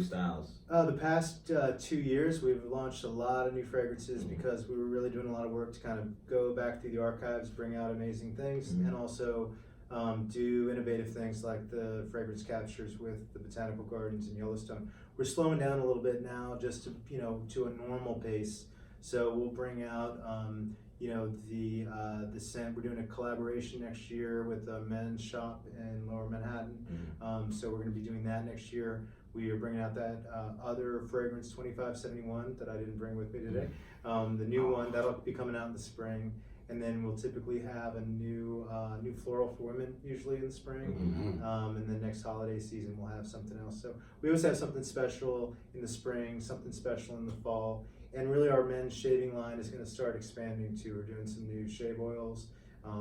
styles? The past 2 years, we've launched a lot of new fragrances because we were really doing a lot of work to kind of go back through the archives, bring out amazing things, and also do innovative things like the fragrance captures with the botanical gardens in Yellowstone. We're slowing down a little bit now, just to to a normal pace. So we'll bring out the scent. We're doing a collaboration next year with a men's shop in Lower Manhattan. So we're going to be doing that next year. We are bringing out that other fragrance 2571 that I didn't bring with me today. The new one that'll be coming out in the spring, and then we'll typically have a new floral for women usually in the spring. And then next holiday season we'll have something else. So we always have something special in the spring, something special in the fall. And really our men's shaving line is going to start expanding too. We're doing some new shave oils,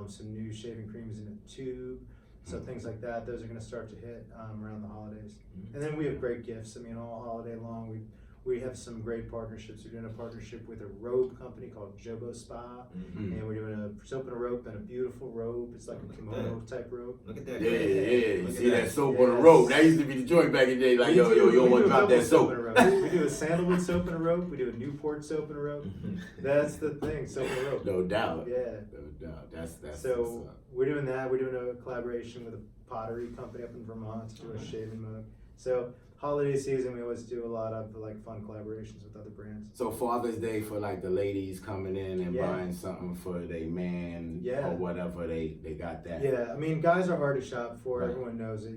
some new shaving creams in a tube. So things like that, those are going to start to hit around the holidays. And then we have great gifts. I mean, all holiday long, we have some great partnerships. We're doing a partnership with a robe company called Jobo Spa. And we're doing a soap and a rope and a beautiful robe. It's like a kimono type robe. Look at that. Yeah. You Look at see that that. soap on the rope. That used to be the joint back in the day. Like, We yo, do you want a to drop couple that soap. and a rope. We do a sandalwood soap and a rope. We do a Newport soap and a rope. That's the thing, soap and a rope. No doubt. Yeah. No doubt. That's So what's up. we're doing that. We're doing a collaboration with a pottery company up in Vermont to do a shaving mug. So holiday season, we always do a lot of like fun collaborations with other brands. So Father's Day for like the ladies coming in and Yeah. buying something for their man Yeah. or whatever, they got that. Yeah, I mean, guys are hard to shop for. Right. Everyone knows it,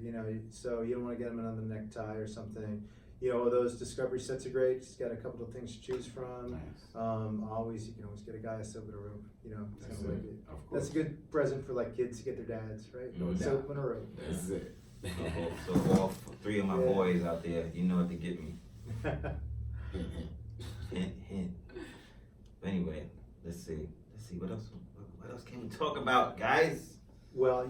so you don't want to get them another necktie or something. Those discovery sets are great. Just got a couple of things to choose from. Nice. You can always get a guy a soap and a rope. He's That's gonna like it. it. Of course. That's a good present for like kids to get their dads, right? No Soap doubt. and a rope. That's it. So all three of my Yeah. boys out there, you know what to get me. Hint, hint. Anyway, let's see what else can we talk about, guys? Well,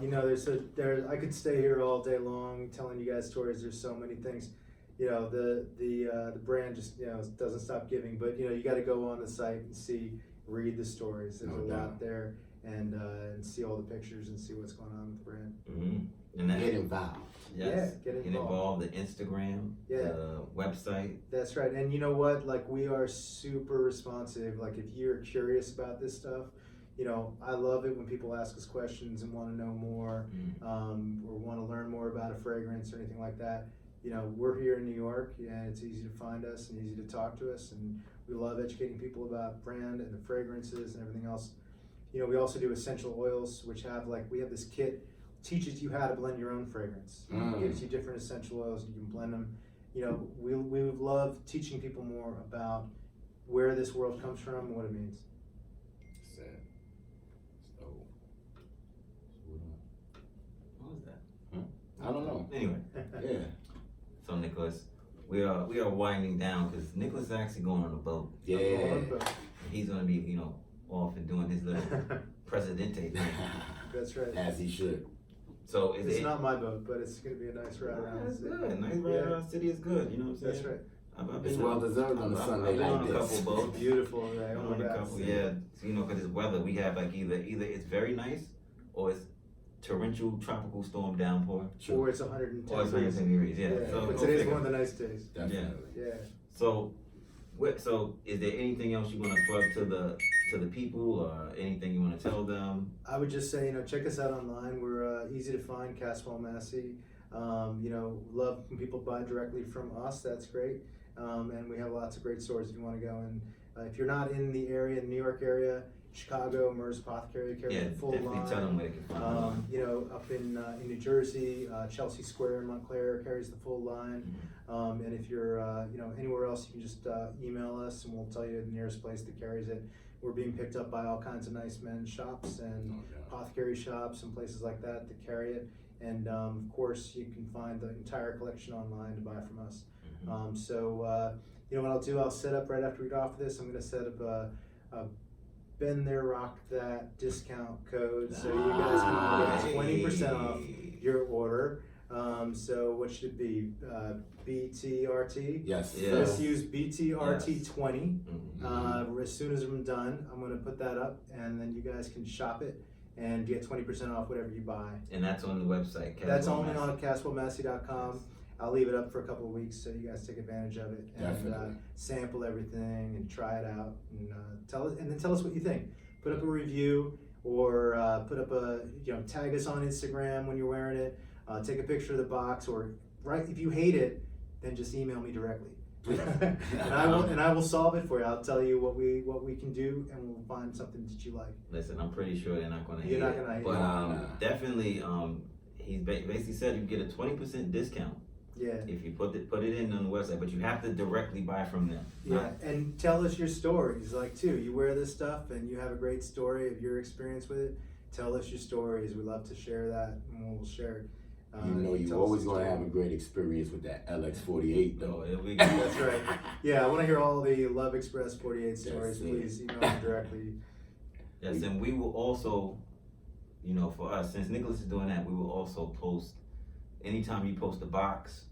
I could stay here all day long telling you guys stories. There's so many things. The brand just doesn't stop giving. But you got to go on the site and read the stories. There's No a doubt. lot there, and see all the pictures and see what's going on with the brand. And that, Get involved. yes, Yeah, get involved. The Instagram, Yeah. the website. That's right. And you know what? Like, we are super responsive. Like, if you're curious about this stuff, I love it when people ask us questions and want to know more, or want to learn more about a fragrance or anything like that. We're here in New York, and it's easy to find us and easy to talk to us, and we love educating people about brand and the fragrances and everything else. We also do essential oils, which we have this kit, teaches you how to blend your own fragrance. Gives you different essential oils, and you can blend them. We would love teaching people more about where this world comes from and what it means. That's it. So, What was that? I don't know. Anyway, Yeah. so Nicholas, we are winding down because Nicholas is actually going on a boat. Yeah. He's gonna be off and doing his little Presidente thing. That's right. As he should. So is It's it? not my boat, but it's gonna be a nice ride around. That's the city. good. Nice ride around the city is good. You know what I'm saying? That's right. I've It's been well deserved on a Sunday I've been on like a this. couple boats. Beautiful day. I've Oh been my on a God. couple, yeah. You know, because it's weather. We have like either it's very nice or it's torrential tropical storm downpour Or it's 110 or it's degrees. 110 degrees. Yeah. So but go today's figure. one of the nice days. Definitely. Yeah. So, so is there anything else you want to plug to the people, or anything you want to tell them? I would just say, check us out online. We're easy to find, Caswell Massey. Love when people buy directly from us. That's great. And we have lots of great stores if you want to go. And if you're not in the area, New York area, Chicago, Merz Apothecary carries Yeah, the full definitely line. tell them where they can find it. Up in New Jersey, Chelsea Square in Montclair carries the full line. And if you're, anywhere else, you can just email us and we'll tell you the nearest place that carries it. We're being picked up by all kinds of nice men's shops and apothecary shops and places like that carry it. And of course, you can find the entire collection online to buy from us. What I'll do, I'll set up right after we get off of this, I'm going to set up a Been There Rock That discount code so you guys can get 20% off your order. So what should it be? BTRT? Yes. Yeah. Let's use BTRT Yes. 20. Mhm. As soon as I'm done, I'm going to put that up and then you guys can shop it and get 20% off whatever you buy. And that's on the website. That's Caswell only Massey. on CaswellMassey.com. I'll leave it up for a couple of weeks so you guys take advantage of it and Definitely. sample everything and try it out and tell us what you think. Put up a review or put up tag us on Instagram when you're wearing it. Take a picture of the box or if you hate it, then just email me directly. and I will solve it for you. I'll tell you what we can do and we'll find something that you like. Listen, I'm pretty sure they're not going to hate You're not it. gonna hate But it. definitely, he's basically said you get a 20% discount Yeah. if you put it in on the website, but you have to directly buy from them. Yeah, and tell us your stories. You wear this stuff and you have a great story of your experience with it. Tell us your stories. We love to share that, and we'll share it. You're tell always us going to your have a great experience with that LX48 Oh, though. it'll be good. That's right. Yeah, I want to hear all the Love Express 48 stories. That's it. Please email me directly. Yes, and we will also, for us, since Nicholas is doing that, we will also post, anytime you post a box,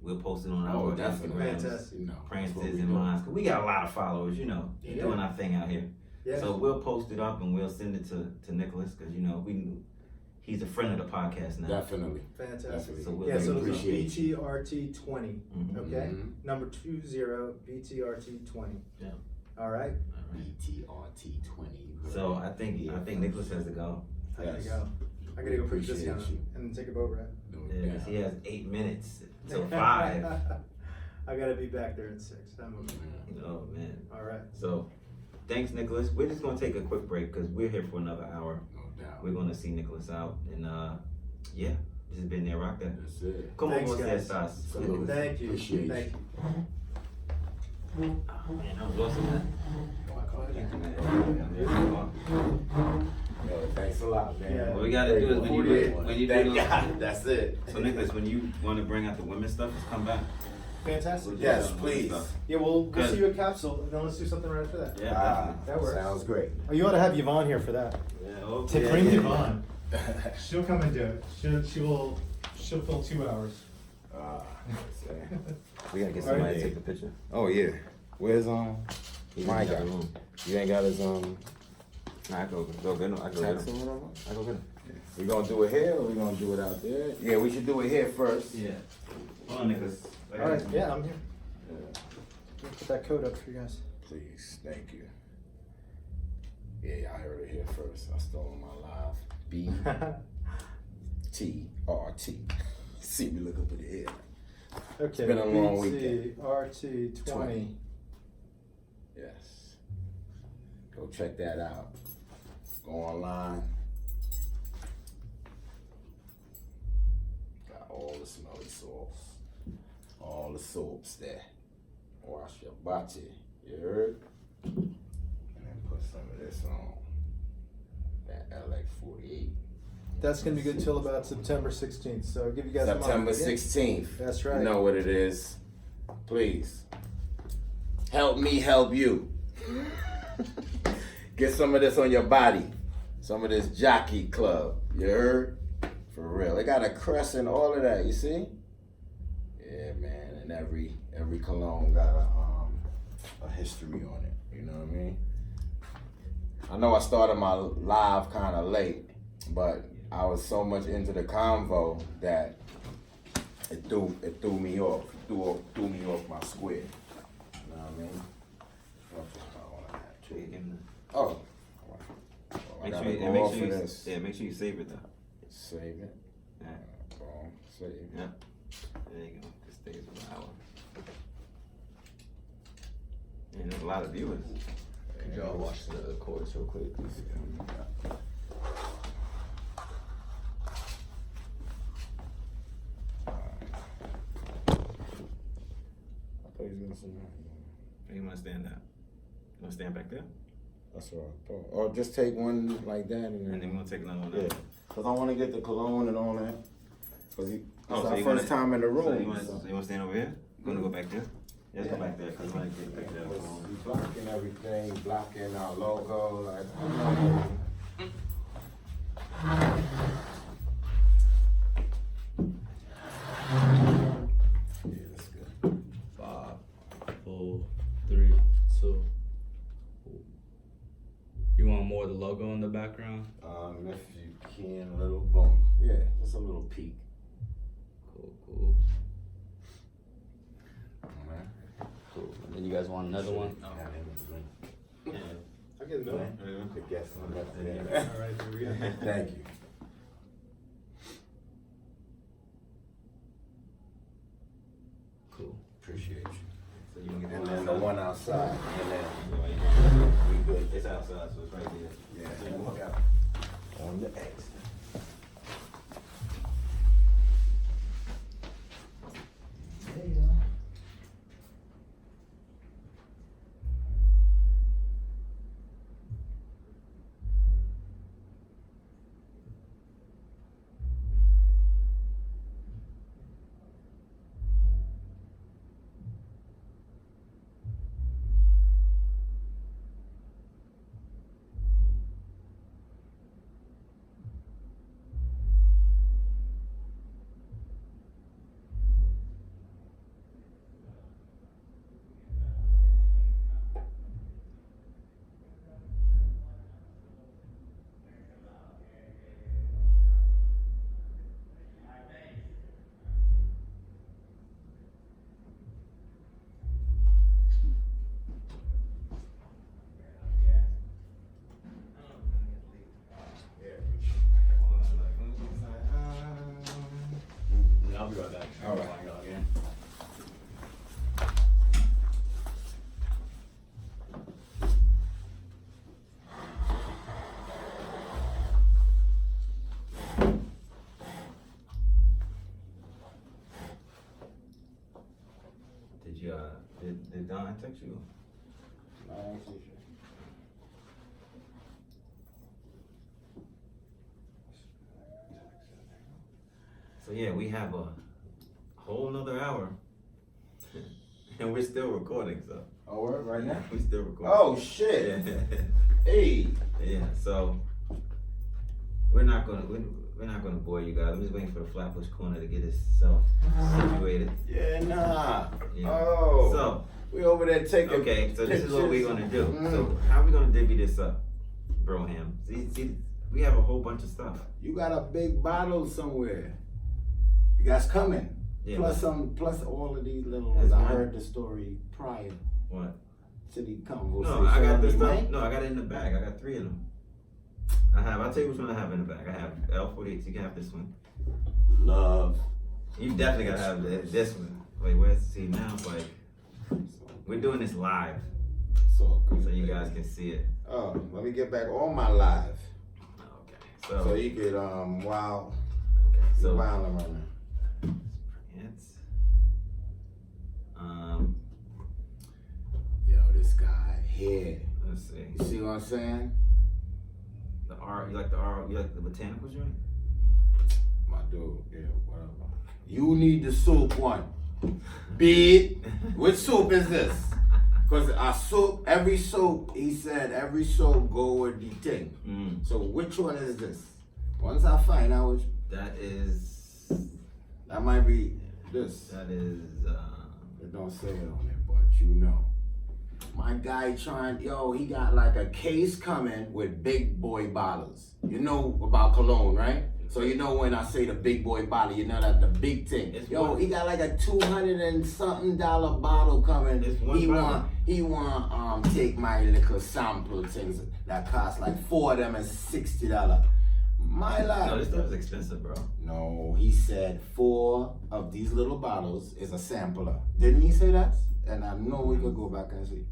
we'll post it on our definitely. Instagrams, Fantastic. That's what Prances we and do. mines, 'cause we got a lot of followers, Yeah. doing our thing out here. Yeah. So we'll post it up and we'll send it to Nicholas, because he's a friend of the podcast now. Definitely. Fantastic. Definitely. So we'll Yeah, so appreciate it's BTRT 20. Mhm. Okay. Mhm. Number 20 BTRT 20. Yeah. All right. All right. BTRT20. So I think Nicholas has to go. I gotta Yes. go. I gotta go put Appreciate this down you. and take a boat ride. Yeah, 'cause he has 8 minutes till 5. I gotta be back there at 6. I'm okay. Oh man. All right. So thanks, Nicholas. We're just gonna take a quick break because we're here for another hour. No doubt. We're gonna see Nicholas out, and this has been there, rock that. That's it. Como Thanks, você guys. estás? Salute. Thank you. Appreciate Thank you. Oh, man, that was awesome, man. Yo, thanks a lot, man. Yeah. What we gotta do is when you do Thank those- God. That's it. So Nicholas, when you want to bring out the women's stuff, just come back. Fantastic. Yes, We'll do please. women's stuff. Yeah, we'll Good. see you at Capsule, and then let's do something right after that. Yeah, That works. Sounds great. Oh, you ought to have Yvonne here for that. definitely. Yeah, okay. Bring Yeah. Yvonne. She'll come and do it. She'll fill 2 hours. We gotta get All right. somebody to take the picture. Oh yeah. Where's He's my in the guy? other room. You ain't got his Nah, I go get him. I go get tax or him. whatever? I go get him. We gonna do it here or we gonna do it out there? Yeah, we should do it here first. Yeah. Hold on, Nicholas. All right. Yeah, I'm here. Put that code up for you guys. Please, thank you. Yeah, y'all heard it here first. I stole my live. BTRT. See me look up at the head. Okay. been a long weekend. BTRT 20. Yes. Go check that out. Go online. Got all the smelly salts. All the soaps there. Wash your body. You heard? And then put some of this on. That LX48. That's gonna be good till about September 16th. So I'll give you guys a month. September Yeah. 16th. That's right. You know what it is. Please. Help me help you. Get some of this on your body. Some of this jockey club. You heard? For real. They got a crest and all of that, you see? Yeah, man. And every cologne got a history on it. You know what I mean? I know I started my live kind of late, but I was so much into the convo that it threw me off. Threw me off my square. You know what I mean? Oh. Make sure you save it though. Save it. Yeah. Save it. Yeah. There you go. It stays for an hour. And there's a lot of viewers. Could y'all watch the chorus real quick? I thought he was gonna say that. You want to stand up? You want to stand back there? That's what I thought. Or just take one like that and And then we're going to take another one. yeah. Cause I want to get the cologne and all that. Cause it's so our you first time in the room. So you want to stand over here? You want to go back there? Let's go back there because I want to get back there. We blocking everything, blocking our logo, like. Yeah, that's good. 5, 4, 3, 2. You want more of the logo in the background? If you can, a little boom. Yeah, just a little peek. Cool. Alright. Cool. And then you guys want another one? Yeah. I get The guest on that. All right, here we go. Thank you. Cool. Appreciate you. So you want to get And that then the one outside. And then we good. It's outside, so it's right there. yeah, So you walk out. on the exit. There you go. I'll be right back. All right. I'll go again. Did Don text you? No, I ain't too sure. So yeah, we have a whole nother hour. And we're still recording, so. Oh, we're right now? We still recording. Oh, shit. Hey. Yeah, so we're not gonna bore you guys. I'm just waiting for the Flatbush Corner to get itself situated. Yeah, nah. Yeah. Oh. So we over there taking okay, so this is what we're gonna do. Mm. So how we gonna divvy this up, Broham? See, we have a whole bunch of stuff. You got a big bottle somewhere. You guys coming. Yeah, plus all of these little ones. That's I mine. heard the story prior What? to the conversation. No, I got on this the stuff. mic. No, I got it in the bag. I got 3 of them. I'll tell you which one I have in the bag. I have L48. You can have this one. Love. You definitely gotta have this one. Wait, where's see now? It's like we're doing this live, So good. so you guys can see it. Oh, let me get back on my live. Okay. So you could wow. Okay. So Wow around there. it's Yo, this guy here. let's see. You see what I'm saying? The R. You like the R? You like the botanical joint? My dude, yeah, whatever. You need the soup one. Big. Which soup is this? Because our soup, every soup, he said, every soup go with the thing. Mm. So which one is this? Once I find out which That is. That might be this. That is. It don't say it on it, but you know. My guy he got like a case coming with big boy bottles. You know about cologne, right? So you know when I say the big boy bottle, you know that the big thing. He got like a $200 and something bottle coming. He want take my little sample things that cost like 4 of them and $60. My life. No, this stuff is expensive, bro. No, he said 4 of these little bottles is a sampler. Didn't he say that? And I know we could go back and see.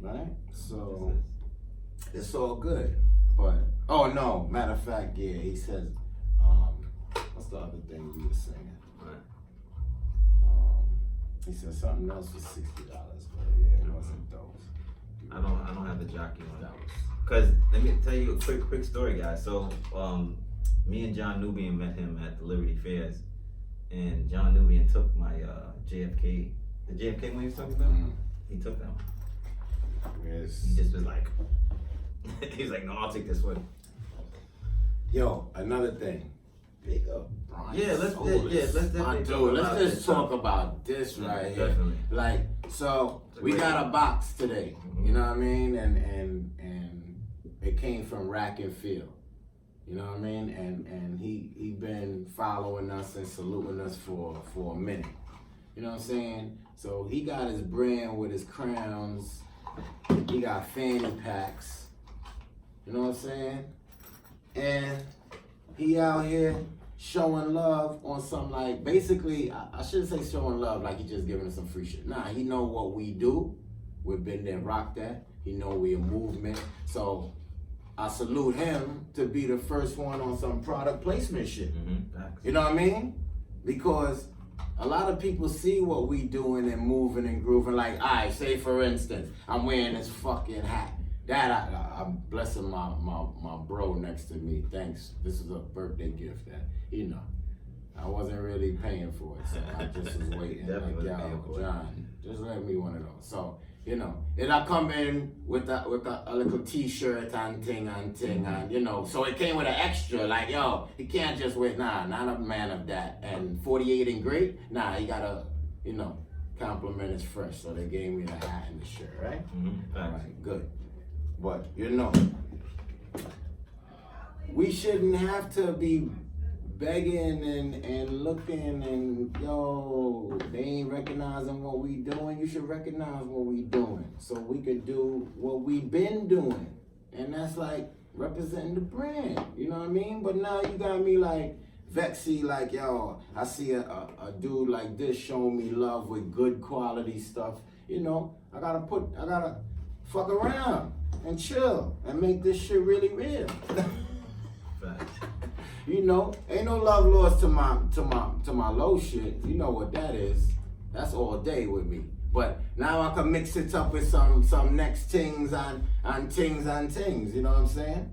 Right? So it's all good. But oh no, matter of fact, yeah, he says what's the other thing we were saying? Right. He said something else was $60, but yeah, it wasn't those. I don't have the jockey on that. Cause let me tell you a quick story, guys. So me and John Nubian met him at the Liberty Fairs, and John Nubian took my JFK, the JFK one he was talking about. He took that one. Yes. He just was like, he's like, no, I'll take this one. Yo, another thing. Big up, Brian. Yeah, let's definitely let's just talk about this right here. Definitely. Like, so we got a box today. You know what I mean? And it came from Rack and Field. You know what I mean? And he been following us and saluting us for a minute. You know what I'm saying? So he got his brand with his crowns. He got fanny packs. You know what I'm saying? And he out here showing love on some like, basically, I shouldn't say showing love like he just giving us some free shit. Nah, he know what we do. We've been there, rock that. He know we a movement. So I salute him to be the first one on some product placement shit. You know what I mean? Because a lot of people see what we doing and moving and grooving. Like, I say for instance, I'm wearing this fucking hat. That I'm blessing my bro next to me. Thanks. This is a birthday gift that I wasn't really paying for it, so I just was waiting. Like, yo, John, just let me one of those. So and I come in with a little T-shirt and thing, and so it came with an extra. Like, yo, he can't just wait. Nah, not a man of that. And 48 and great. Nah, he gotta, compliment is fresh. So they gave me the hat and the shirt, right? All right, good. But we shouldn't have to be begging and looking and they ain't recognizing what we doing. You should recognize what we doing so we could do what we been doing. And that's like representing the brand, you know what I mean? But now you got me like vexy, like, yo, I see a dude like this showing me love with good quality stuff. I gotta fuck around and chill and make this shit really real. Ain't no love lost to my low shit. You know what that is. That's all day with me. But now I can mix it up with some next things and things. You know what I'm saying?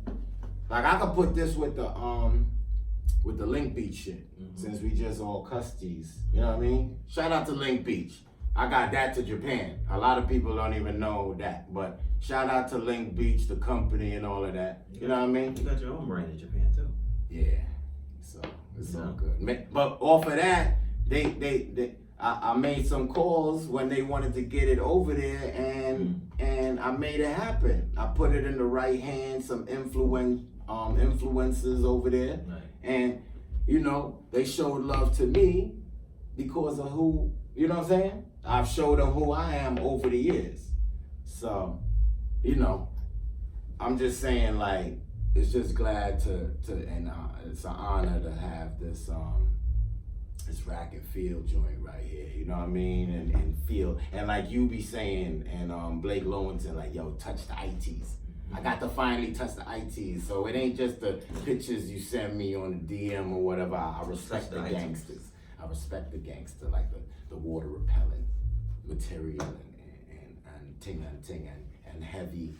Like I could put this with the Link Beach shit. Since we just all custies. You know what I mean? Shout out to Link Beach. I got that to Japan. A lot of people don't even know that. But shout out to Link Beach, the company and all of that. You know what I mean? You got your own brand in Japan too. Yeah, so it's all good. But off of that, I made some calls when they wanted to get it over there, and I made it happen. I put it in the right hands, some influencers over there, and they showed love to me because of who, you know what I'm saying? I've showed them who I am over the years. So, I'm just saying, like, it's just glad to and it's an honor to have this Rack and Field joint right here. You know what I mean? And feel, and like you be saying, and Blake Lowington, like, yo, touch the ITs. I got to finally touch the ITs, so it ain't just the pictures you send me on the DM or whatever. I respect the gangsters. I respect the gangster, like the water repellent material and ting and heavy,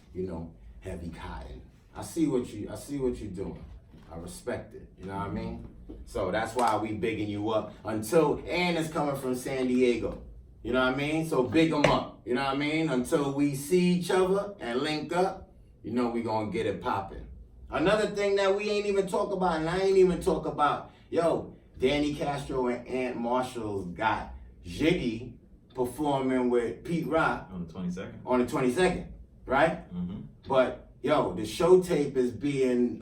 heavy cotton. I see what you're doing. I respect it. You know what I mean? So that's why we bigging you up until Ann is coming from San Diego. You know what I mean? So big them up. You know what I mean? Until we see each other and link up, we gonna get it popping. Another thing that we ain't even talk about, and I ain't even talk about, yo, Danny Castro and Ant Marshall's got Jiggy performing with Pete Rock On the 22nd. on the 22nd, right? Mm-hmm. But yo, the show tape is being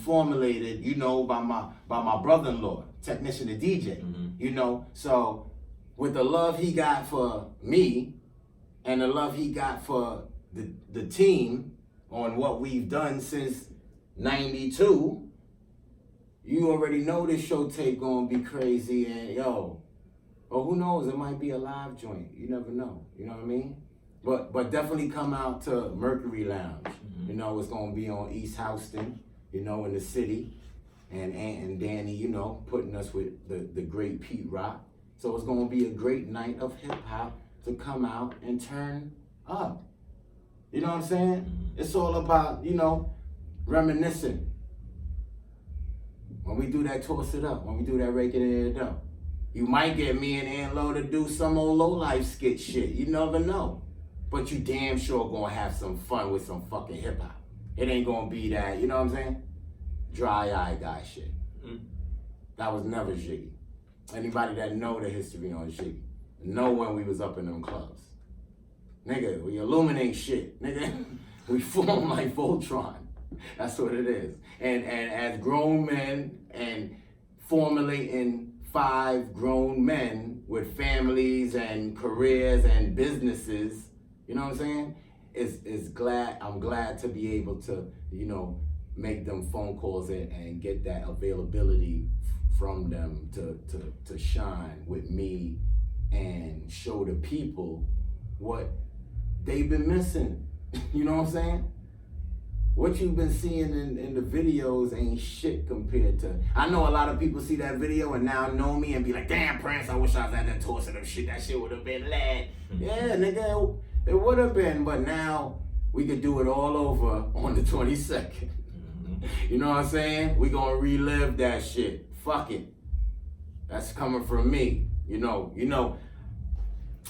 formulated, you know, by my brother-in-law, technician and DJ, you know. So with the love he got for me and the love he got for the team on what we've done since '92, you already know this show tape gonna be crazy. And yo, or who knows, it might be a live joint. You never know. You know what I mean? But definitely come out to Mercury Lounge. You know, it's gonna be on East Houston, you know, in the city. And Ant and Danny, you know, putting us with the great Pete Rock. So it's gonna be a great night of hip hop to come out and turn up. You know what I'm saying? It's all about, you know, reminiscing. When we do that toss it up, when we do that raking it up, you might get me and Aunt Lo to do some old low life skit shit. You never know. But you damn sure gonna have some fun with some fucking hip hop. It ain't gonna be that, you know what I'm saying? Dry eye guy shit. That was never Jiggy. Anybody that know the history on Jiggy know when we was up in them clubs. Nigga, we illuminate shit. Nigga, we form like Voltron. That's what it is. And as grown men and formulating 5 grown men with families and careers and businesses, you know what I'm saying? I'm glad to be able to, you know, make them phone calls and get that availability from them to shine with me and show the people what they've been missing. You know what I'm saying? What you've been seeing in the videos ain't shit compared to... I know a lot of people see that video and now know me and be like, damn, Prince, I wish I was at that tour of them shit. That shit would have been lit. Yeah, nigga, it would have been, but now we could do it all over on the 22nd. You know what I'm saying? We gonna relive that shit. Fuck it. That's coming from me. You know,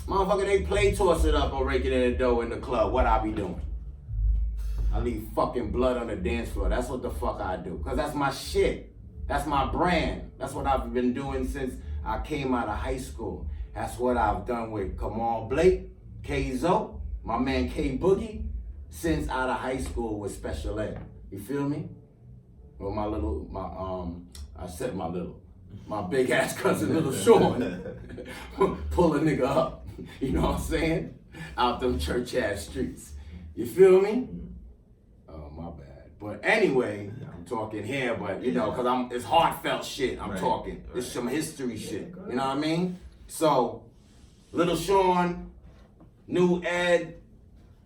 motherfucker, they play toss it up or raking in the dough in the club. What I be doing? I leave fucking blood on the dance floor. That's what the fuck I do. Cause that's my shit. That's my brand. That's what I've been doing since I came out of high school. That's what I've done with Kamal Blake, K-Zo, my man K Boogie, since out of high school with special ed. You feel me? Well, my big ass cousin Little Sean pull a nigga up. You know what I'm saying? Out them church ass streets. You feel me? Oh, my bad. But anyway, I'm talking here, but you know, cause it's heartfelt shit I'm talking. It's some history shit. You know what I mean? So, Little Sean, New Ed,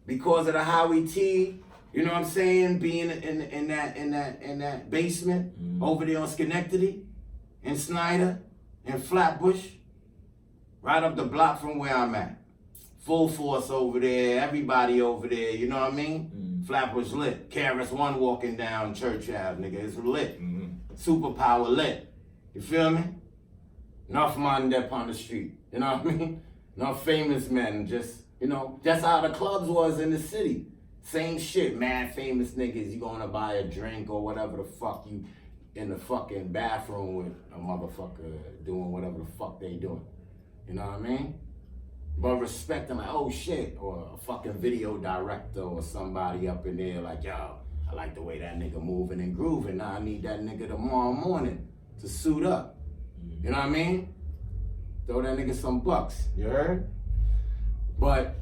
because of the Howie T, you know what I'm saying? Being in that basement over there on Schenectady and Snyder and Flatbush, right up the block from where I'm at. Full force over there, everybody over there, you know what I mean? Flatbush lit. KRS One walking down Church Ave, nigga, it's lit. Superpower lit. You feel me? Enough man up on the street, you know what I mean? Enough famous men, just, you know, that's how the clubs was in the city. Same shit, mad famous niggas, you gonna buy a drink or whatever the fuck, you in the fucking bathroom with a motherfucker doing whatever the fuck they doing. You know what I mean? But respect them like, oh shit, or a fucking video director or somebody up in there like, yo, I like the way that nigga moving and grooving. Now I need that nigga tomorrow morning to suit up. You know what I mean? Throw that nigga some bucks, you heard? But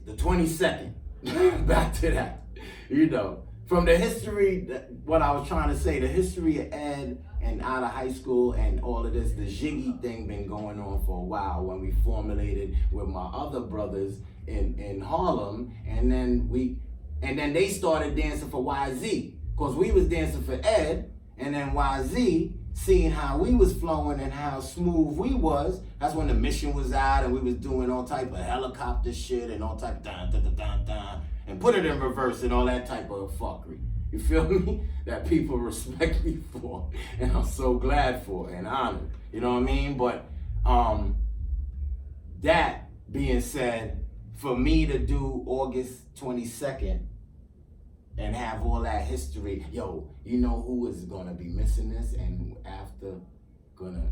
the 22nd, back to that, you know, from the history, what I was trying to say, the history of Ed and out of high school and all of this, the Jiggy thing been going on for a while when we formulated with my other brothers in Harlem, and then they started dancing for YZ, cause we was dancing for Ed, and then YZ, seeing how we was flowing and how smooth we was, that's when the mission was out and we was doing all type of helicopter shit and all type of dun, dun, dun, dun, dun, and put it in reverse and all that type of fuckery. You feel me? That people respect me for, and I'm so glad for and honored. You know what I mean? But that being said, for me to do August 22nd and have all that history. Yo, you know who is gonna be missing this and after gonna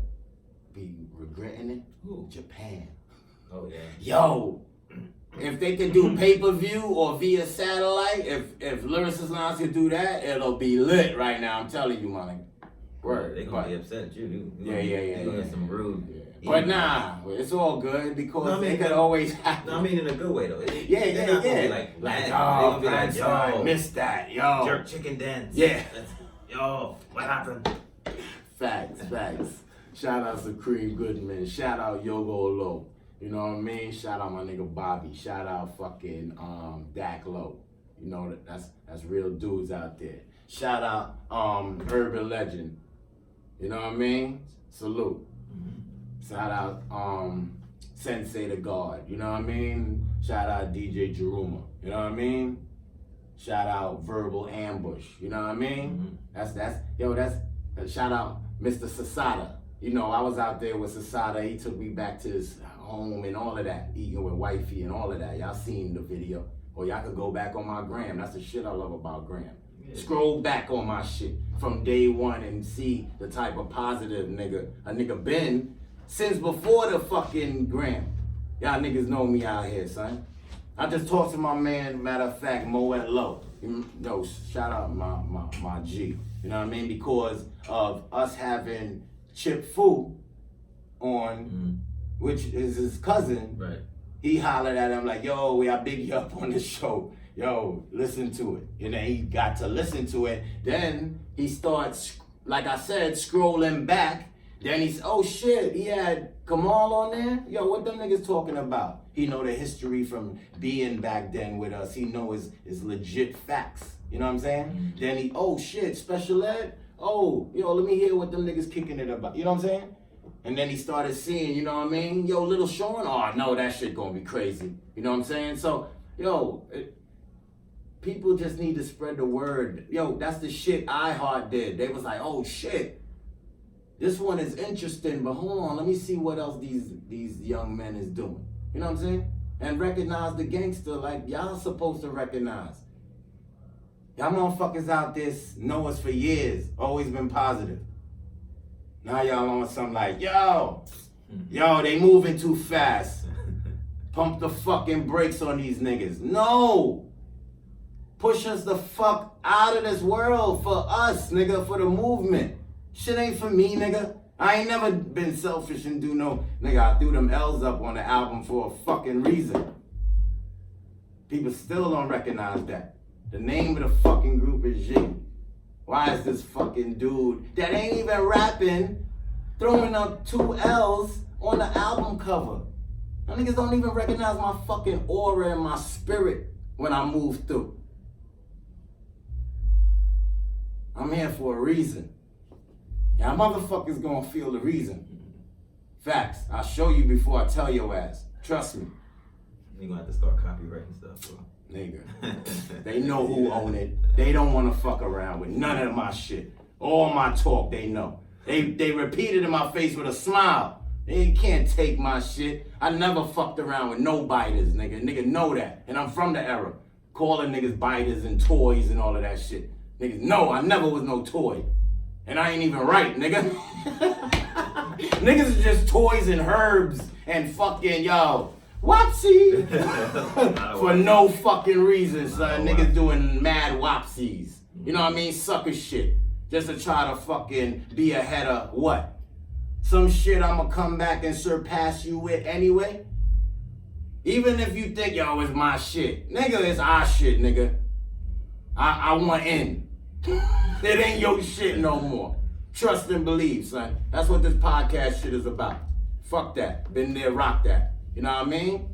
be regretting it? Who? Japan. Oh yeah. Yo, if they could do pay-per-view or via satellite, if Lyricist Lounge could do that, it'll be lit right now. I'm telling you, man. Word. They gonna be upset at you. Yeah. They gonna get some rude. Yeah. But nah, it's all good because No, I mean, it could always happen. No, I mean in a good way though. Yeah. They're not gonna be like, mad. They gonna be like, yo, I missed that, yo. jerk chicken dance. Yeah. Yo, what happened? Facts. Shout out to Cream Goodman. Shout out Yogo Low. You know what I mean? Shout out my nigga Bobby. Shout out fucking Dak Low. You know that's real dudes out there. Shout out Urban Legend. You know what I mean? Salute. Shout out Sensei the God. You know what I mean? Shout out DJ Jeruma. You know what I mean? Shout out Verbal Ambush. You know what I mean? That's shout out Mr. Sasada. You know, I was out there with Sasada. He took me back to his home and all of that, eating with wifey and all of that. Y'all seen the video. Or y'all could go back on my gram. That's the shit I love about gram. Yeah. Scroll back on my shit from day one and see the type of positive a nigga been since before the fucking gram. Y'all niggas know me out here, son. I just talked to my man, matter of fact, Moet Low. Yo, shout out my G. You know what I mean? Because of us having Chip Fu on, which is his cousin. Right. He hollered at him like, yo, we are big you up on the show. Yo, listen to it. And then he got to listen to it. Then he starts, like I said, scrolling back. Then he's, oh shit, he had Kamal on there? Yo, what them niggas talking about? He know the history from being back then with us. He know his legit facts. You know what I'm saying? Then he, oh shit, special ed? Oh, yo, let me hear what them niggas kicking it about. You know what I'm saying? And then he started seeing, you know what I mean? Yo, Little Sean, oh, no, that shit gonna be crazy. You know what I'm saying? So, yo, people just need to spread the word. Yo, that's the shit iHeart did. They was like, oh shit, this one is interesting, but hold on, let me see what else these young men is doing. You know what I'm saying? And recognize the gangster like y'all supposed to recognize. Y'all motherfuckers out there know us for years, always been positive. Now y'all on something like, yo, they moving too fast. Pump the fucking brakes on these niggas. No! Push us the fuck out of this world for us, nigga, for the movement. Shit ain't for me, nigga. I ain't never been selfish and do no, nigga, I threw them L's up on the album for a fucking reason. People still don't recognize that. The name of the fucking group is G. Why is this fucking dude that ain't even rapping throwing up 2 L's on the album cover? Them niggas don't even recognize my fucking aura and my spirit when I move through. I'm here for a reason. Y'all motherfuckers gonna feel the reason. Facts. I'll show you before I tell your ass. Trust me. You're gonna have to start copywriting stuff, bro. Nigga. They know who own it. They don't wanna fuck around with none of my shit. All my talk, they know. They repeat it in my face with a smile. They can't take my shit. I never fucked around with no biters, nigga. Nigga know that. And I'm from the era. Calling niggas biters and toys and all of that shit. Niggas know I never was no toy. And I ain't even right, nigga. Niggas is just toys and herbs and fucking, yo, whoopsie. For no fucking reason, son. Niggas doing mad whoopsies. You know what I mean? Sucker shit. Just to try to fucking be ahead of what? Some shit I'ma come back and surpass you with anyway? Even if you think, yo, it's my shit. Nigga, it's our shit, nigga. I want in. It ain't your shit no more. Trust and believe, son. That's what this podcast shit is about. Fuck that. Been there, rock that. You know what I mean?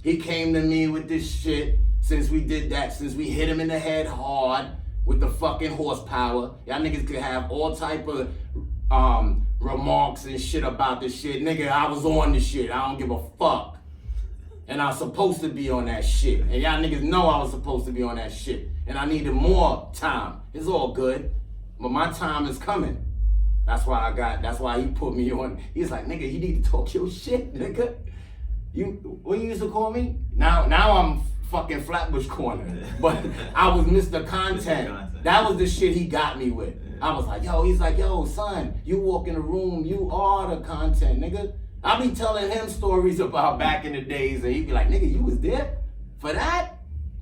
He came to me with this shit since we did that, since we hit him in the head hard with the fucking horsepower. Y'all niggas could have all type of remarks and shit about this shit. Nigga, I was on this shit. I don't give a fuck. And I was supposed to be on that shit. And y'all niggas know I was supposed to be on that shit. And I needed more time. It's all good. But my time is coming. That's why he put me on. He's like, nigga, you need to talk your shit, nigga. What you used to call me? Now I'm fucking Flatbush Corner. But I was Mr. Content. That was the shit he got me with. I was like, yo, he's like, yo, son, you walk in the room, you are the content, nigga. I be telling him stories about back in the days, and he'd be like, nigga, you was there for that?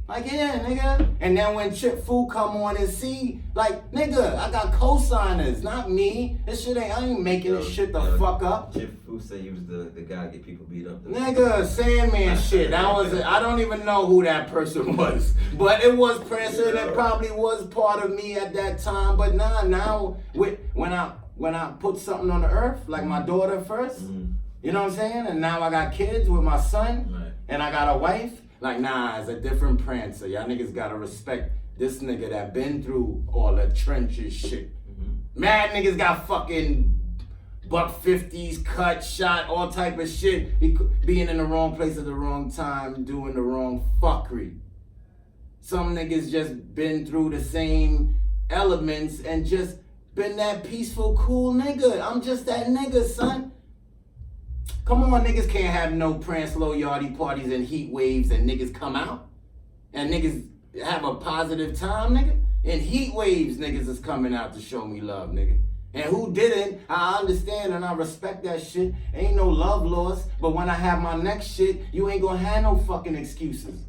Like, yeah, nigga. And then when Chip Fu come on and see, like, nigga, I got co-signers, not me. This shit I ain't making this shit the fuck up. Chip Fu said he was the guy to get people beat up. Nigga, Sandman shit. I don't even know who that person was. But it was Prancer, and it probably was part of me at that time. But now, when I put something on the earth, like my daughter first, you know what I'm saying? And now I got kids with my son, and I got a wife. Like, nah, it's a different Prancer. Y'all niggas gotta respect this nigga that been through all the trenches shit. Mad niggas got fucking $150s, cut, shot, all type of shit. Being in the wrong place at the wrong time, doing the wrong fuckery. Some niggas just been through the same elements and just been that peaceful, cool nigga. I'm just that nigga, son. Come on, niggas can't have no Prance Low Yardie parties and heat waves and niggas come out. And niggas have a positive time, nigga. In heat waves, niggas is coming out to show me love, nigga. And who didn't, I understand and I respect that shit. Ain't no love lost. But when I have my next shit, you ain't gonna have no fucking excuses.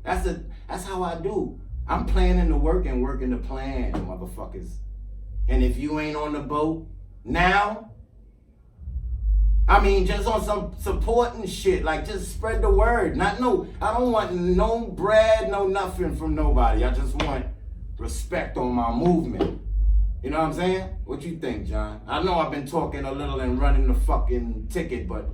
That's how I do. I'm planning the work and working the plan, motherfuckers. And if you ain't on the boat now, I mean, just on some supporting shit, like just spread the word. I don't want no bread, no nothing from nobody. I just want respect on my movement. You know what I'm saying? What you think, John? I know I've been talking a little and running the fucking ticket, but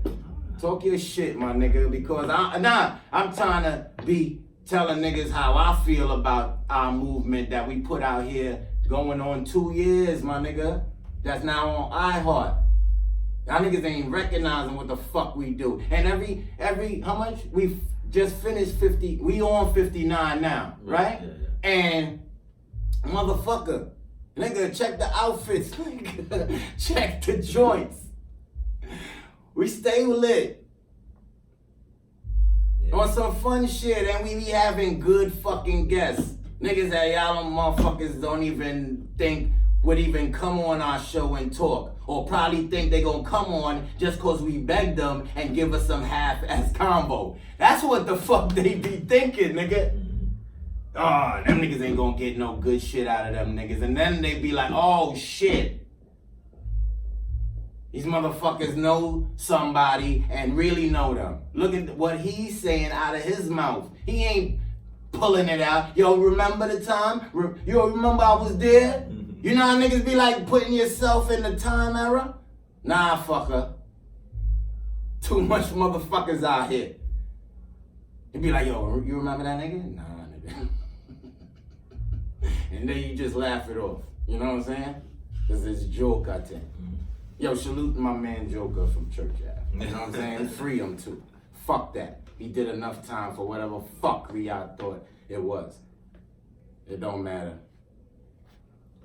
talk your shit, my nigga, because I'm trying to be telling niggas how I feel about our movement that we put out here going on 2 years, my nigga. That's now on iHeart. Y'all niggas ain't recognizing what the fuck we do. And every how much? We just finished 50, we on 59 now, right? Yeah. And motherfucker, nigga, check the outfits, nigga. Check the joints. We stay lit. Yeah. On some fun shit, and we be having good fucking guests. Niggas that y'all motherfuckers don't even think would even come on our show and talk. Or probably think they gonna come on just cause we begged them and give us some half-ass combo. That's what the fuck they be thinking, nigga. Oh, them niggas ain't gonna get no good shit out of them niggas. And then they be like, oh shit. These motherfuckers know somebody and really know them. Look at what he's saying out of his mouth. He ain't pulling it out. Yo, remember the time? Yo, remember I was there? You know how niggas be like putting yourself in the time era? Nah, fucker. Too much motherfuckers out here. You be like, yo, you remember that nigga? Nah, nigga. And then you just laugh it off. You know what I'm saying? Cause it's joke, I think. Yo, salute my man Joker from Church Ave. You know what I'm saying? Free him too. Fuck that. He did enough time for whatever fuckery y'all thought it was. It don't matter.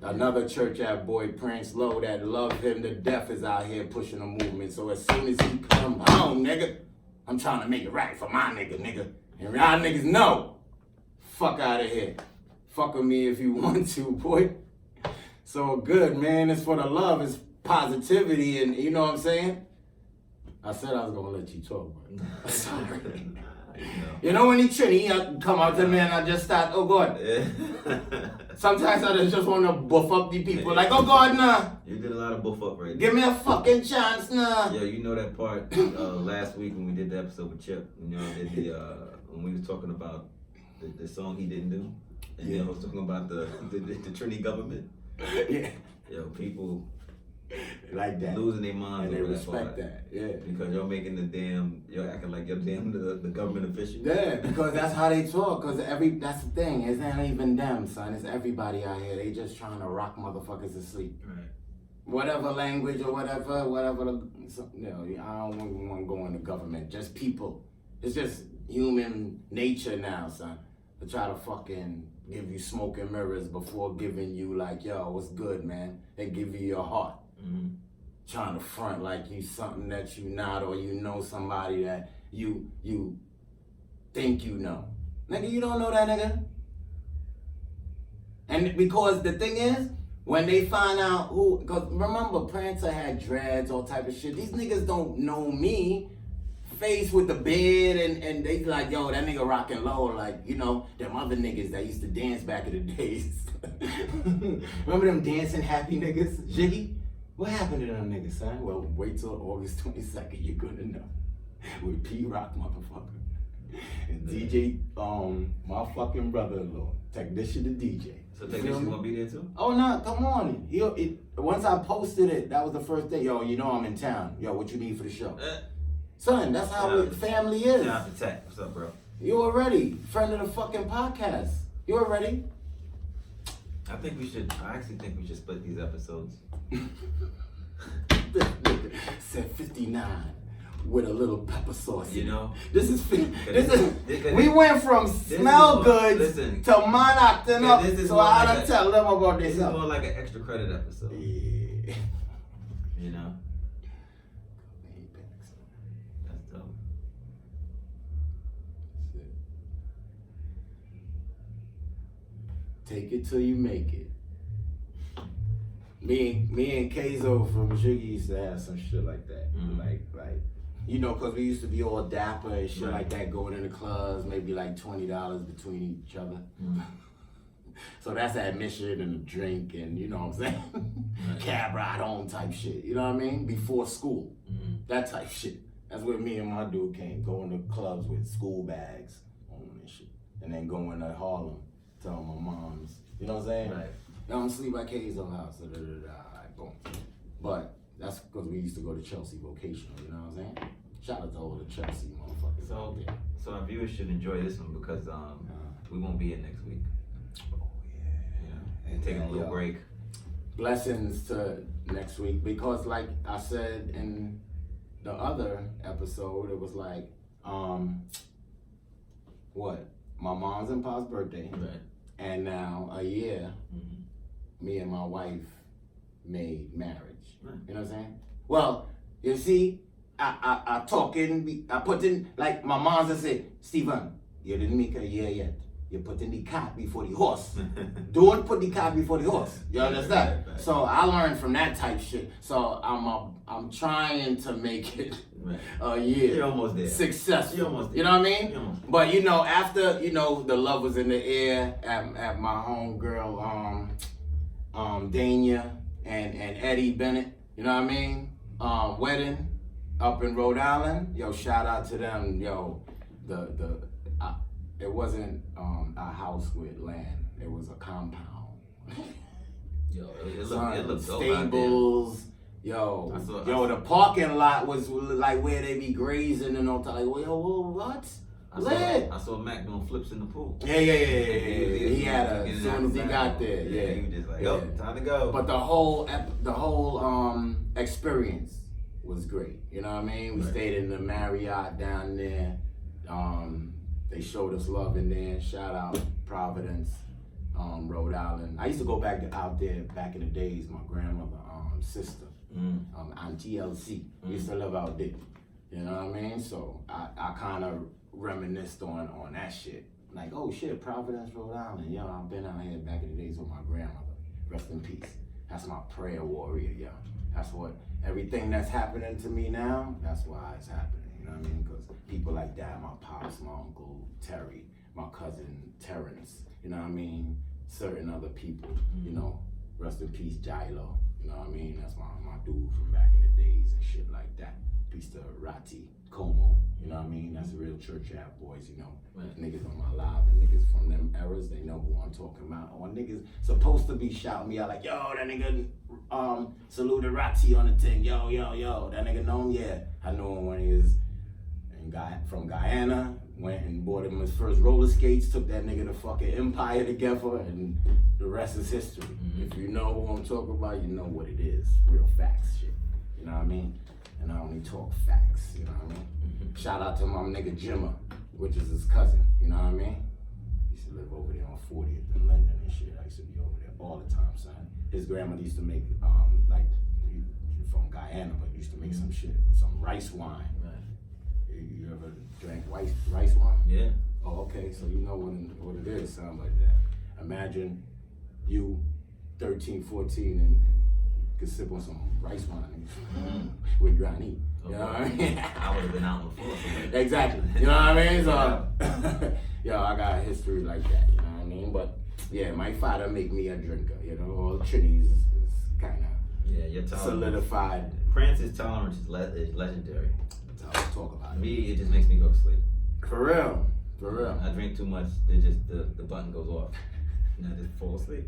Another Church Ave boy, Prince Low, that loved him to death, is out here pushing the movement. So as soon as he come home, nigga, I'm trying to make it right for my nigga. And y'all niggas know. Fuck out of here. Fuck with me if you want to, boy. So good, man. It's for the love. It's positivity, and you know what I'm saying? I said I was gonna let you talk, but sorry. You know when he come out to me and I just start, oh God. Sometimes I just want to buff up the people, like, oh God, nah. You did a lot of buff up right Give me a fucking chance, nah. Yeah, you know that part last week when we did the episode with Chip, you know, when we was talking about the song he didn't do, and then I was talking about the Trinity government. Yeah. Yo, people like that losing their minds and they over respect that. Yeah. Because you're acting like you're the government official. Yeah, because that's how they talk. Because that's the thing. It's not even them, son. It's everybody out here. They just trying to rock motherfuckers to sleep. Right. Whatever language or whatever. You know, I don't want to go in the government. Just people. It's just human nature now, son. To try to fucking give you smoke and mirrors before giving you like, yo, what's good, man? They give you your heart. Mm-hmm. Trying to front like you something that you not, or you know somebody that you think you know. Nigga, you don't know that nigga. And because the thing is, when they find out who, because remember, Prancer had dreads, all type of shit. These niggas don't know me. Face with the beard, and they like, yo, that nigga rockin' low, like, you know, them other niggas that used to dance back in the days. Remember them dancing happy niggas? Jiggy? What happened to them niggas, son? Well, wait till August 22nd, you're gonna know. With P-Rock, motherfucker. And DJ, my fucking brother-in-law, technician to DJ. So technician gonna be there too? Oh no, come on. Once I posted it, that was the first day. Yo, you know I'm in town. Yo, what you need for the show? Son, that's how family is. Shout out to Tech. What's up, bro? You already friend of the fucking podcast. You already. I actually think we should split these episodes. Said 59 with a little pepper sauce. You know? We went from smell goods to monarch up. So I gotta tell them about this. This is more like an extra credit episode. Yeah. You know? That's dope. Take it till you make it. Me and Keizo from Jiggy used to have some shit like that. Mm-hmm. Like, you know, cause we used to be all dapper and shit like that, going in the clubs, maybe like $20 between each other. Mm-hmm. So that's admission and a drink and, you know what I'm saying? Cab ride home type shit, you know what I mean? Before school, that type shit. That's where me and my dude came, going to clubs with school bags on and shit. And then going to Harlem, telling my moms, you know what I'm saying? Right. Now I'm sleep at K's house, alright, boom. But that's because we used to go to Chelsea vocational, you know what I'm saying? Shout out to all the Chelsea motherfuckers out there. So our viewers should enjoy this one because we won't be here next week. Oh yeah. And taking a little break. Blessings to next week because like I said in the other episode, it was like, what? My mom's and pa's birthday. Right. And now a year, me and my wife made marriage. Right. You know what I'm saying? Well, you see, I put in, like my mom just said, Stephen, you didn't make a year yet. You put in the cart before the horse. Don't put the cart before the horse. You understand? Right. So I learned from that type shit. So I'm trying to make it a year. You're almost there. Successful. You're almost there. You know what I mean? You're almost there. But you know, after the love was in the air at my homegirl Dania and Eddie Bennett. You know what I mean? Wedding up in Rhode Island. Yo, shout out to them. Yo, it wasn't a house with land. It was a compound. Yo, it looked dope stables. Yo, the parking lot was like where they be grazing and all that. Like, yo, what? I saw Mac doing flips in the pool. Yeah. He had as soon as he got there. Yeah, he was just like, yo, time to go. But the whole experience was great. You know what I mean? We stayed in the Marriott down there. They showed us love in there. Shout out Providence, Rhode Island. I used to go back out there back in the days. My grandmother, sister, Auntie LC, used to live out there. You know what I mean? So I kind of reminisced on that shit. Like, oh shit, Providence, Rhode Island. Yo, I've been out here back in the days with my grandmother. Rest in peace. That's my prayer warrior, yo. That's what everything that's happening to me now. That's why it's happening. You know what I mean? Because people like that, my pops, my uncle Terry, my cousin Terrence. You know what I mean? Certain other people. You know, rest in peace, Jilo. You know what I mean? That's my dude from back in the days and shit like that. Peace to Rati, Como. You know what I mean? That's the real church app boys, you know. Niggas on my live and niggas from them eras, they know who I'm talking about. Or niggas supposed to be shouting me out like, yo, that nigga saluted Rati on the thing. Yo. That nigga know him? Yeah. I know him when he was from Guyana. Went and bought him his first roller skates, took that nigga to fucking Empire together, and the rest is history. If you know who I'm talking about, you know what it is. Real facts shit. You know what I mean? And I only talk facts, you know what I mean? Shout out to my nigga Jimma, which is his cousin, you know what I mean? He used to live over there on 40th and Linden and shit. I used to be over there all the time, son. His grandmother used to make, like, from Guyana, but used to make some shit, some rice wine. You ever drank rice wine? Yeah. Oh, okay. So you know what it is. Sound like that. Imagine you 13, 14 and could sip on some rice wine with granny. You know what I mean? I would have been out on the floor somewhere. Exactly. You know what I mean? So, yo, I got a history like that. You know what I mean? But yeah, my father make me a drinker. You know, all Trinidad is kind of Your tolerance. solidified. Francis' tolerance is legendary. That's how I talk about it. Me, it just makes me go to sleep. For real. For real. I drink too much, the button goes off. And I just fall asleep.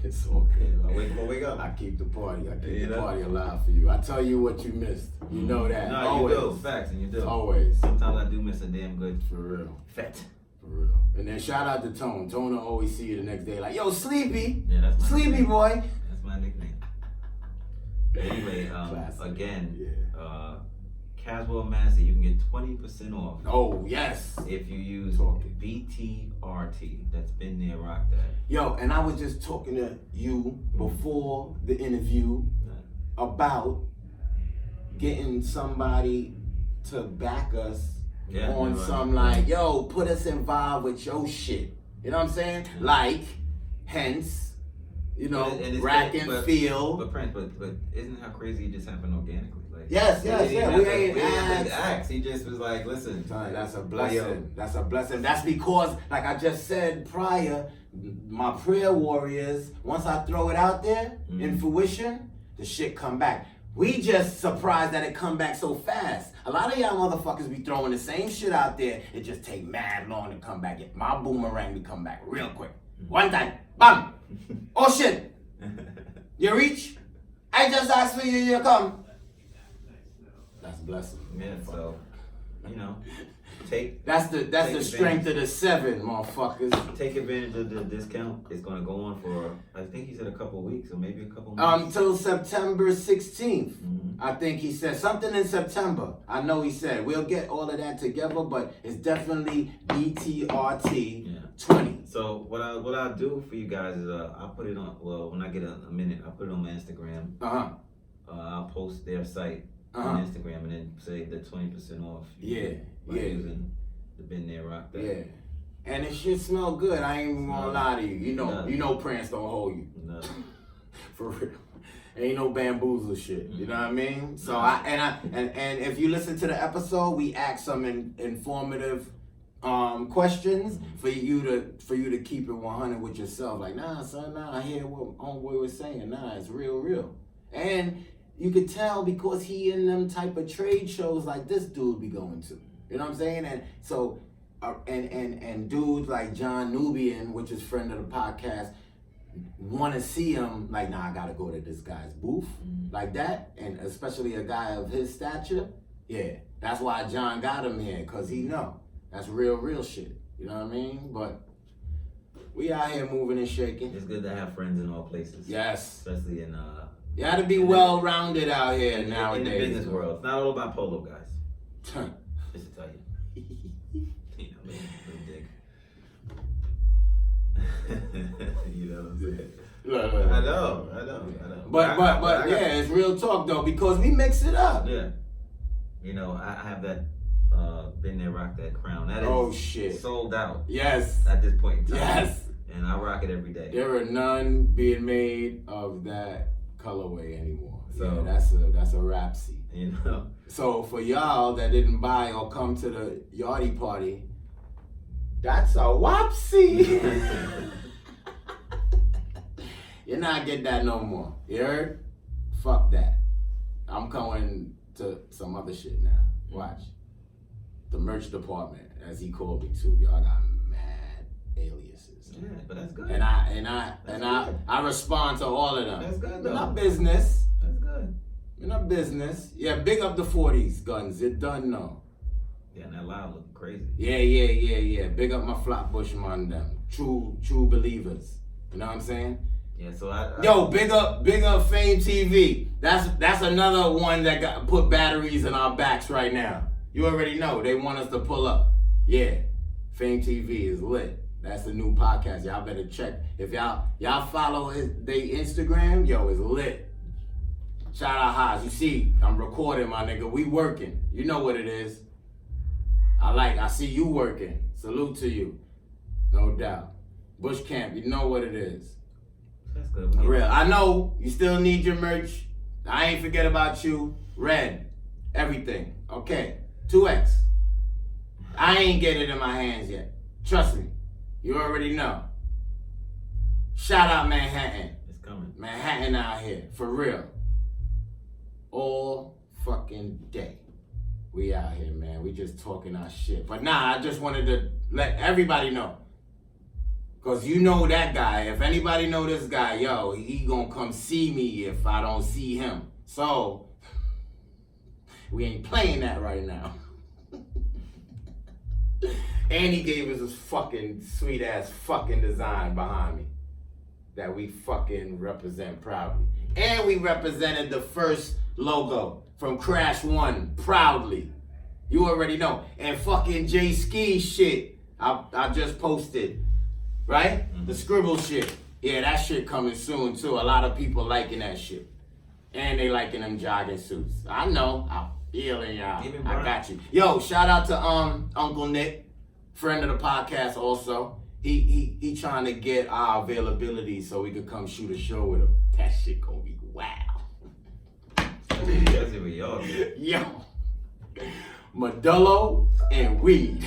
It's all good. I wake up. I keep the party party alive for you. I tell you what you missed. You know that. No, always. you do. Facts, and you do. Always. Sometimes I do miss a damn good For real. fat. For real. And then shout out to Tone. Tone will always see you the next day like, yo, Sleepy. Yeah, that's my Sleepy nickname. boy. That's my nickname. Anyway, Classic. again, Yeah. Caswell Massey, you can get 20% off Oh, yes. if you use Talking. BTRT. That's been there, rock that. Yo, and I was just talking to you before the interview about getting somebody to back us on right. some like, yo, put us involved with your shit. You know what I'm saying? Like, hence, you know, And it's rack great, and but- feel. But Prince, but isn't how crazy it just happened organically? Like, Yes, yes, he yeah, didn't we have ain't to- asked. asked. He just was like, listen. That's a yo, blessing. That's a blessing. That's because, like I just said prior, my prayer warriors, once I throw it out there in fruition, the shit come back. We just surprised that it come back so fast. A lot of y'all motherfuckers be throwing the same shit out there. It just take mad long to come back. My boomerang be come back real quick. One time, bam. Oh shit. You reach? I just asked for you, you come. That's a blessing. Yeah, so, take That's the Take strength of the 7, motherfuckers. take advantage of the discount. It's gonna go on for, I think he said a couple weeks or maybe a couple months. Till September 16th. Mhm. I think he said something in September. I know he said we'll get all of that together, but it's definitely BTRT Yeah. 20. So what I'll do for you guys is I'll put it on. Well, when I get a minute, I'll put it on my Instagram. I'll post their site on Instagram and then say the 20% off. Yeah, by yeah. using the Been There Rock That. Yeah. And it should smell good. I ain't even gonna lie to you. You know Prince don't hold you. No. For real. Ain't no bamboozle shit. You know what I mean? So and if you listen to the episode, we asked some informative questions for you to keep it 100 with yourself. Like, nah, son, nah, I hear what homeboy was saying. Nah, it's real. And you could tell because he in them type of trade shows like this dude be going to. You know what I'm saying? And so and dudes like John Nubian, which is friend of the podcast, want to see him like, nah, I gotta go to this guy's booth like that, and especially a guy of his stature. Yeah, that's why John got him here, cause he know that's real shit. You know what I mean? But we out here moving and shaking. It's good to have friends in all places. Yes, Especially in you gotta be well rounded out here nowadays. in the business world. It's not all about polo guys. Just to tell you. Little dig. You know what I'm saying? Look. I know. But yeah, it's real talk though, because we mix it up. Yeah. I have that Been There Rock That crown. That is Oh shit. sold out Yes. at this point in time. Yes. And I rock it every day. There are none being made of that colorway anymore. So- Yeah, that's a rapsy. So for y'all that didn't buy or come to the Yachty party, that's a whoopsie. You're not getting that no more. You heard? Fuck that. I'm going to some other shit now. Watch. The merch department, as he called me too. Y'all got mad aliases. Yeah, but that's good. And I respond to all of them. That's good, We're though. not business. That's good. We're not business. Yeah, big up the 40s guns. It done no. Yeah, and that loud looking crazy. Yeah. Big up my Flatbush man them. True believers. You know what I'm saying? Yeah, so I Yo, big up Fame TV. That's another one that got put batteries in our backs right now. You already know they want us to pull up. Yeah, Fame TV is lit. That's the new podcast. Y'all better check. If y'all follow they Instagram, yo, it's lit. Shout out Haas. You see, I'm recording, my nigga. We working. You know what it is. I see you working. Salute to you. No doubt. Bush Camp, you know what it is. That's good. Real. I know you still need your merch. I ain't forget about you. Red. Everything. Okay. 2X. I ain't get it in my hands yet. Trust me. You already know. Shout out Manhattan. It's coming. Manhattan out here. For real. All fucking day. We out here, man. We just talking our shit. But nah, I just wanted to let everybody know. Cause you know that guy. If anybody know this guy, yo, he gonna come see me if I don't see him. So, we ain't playing that right now. And he gave us this fucking sweet ass fucking design behind me that we fucking represent proudly. And we represented the first logo from Crash One proudly. You already know. And fucking J Ski shit I just posted. Right? Mm-hmm. The scribble shit. Yeah, that shit coming soon too. A lot of people liking that shit. And they liking them jogging suits. I know. I'm feeling y'all. I got you. Yo, shout out to Uncle Nick, friend of the podcast also. He trying to get our availability so we could come shoot a show with him. That shit gonna be wow. That's what we all do. Yo. Modelo and weed.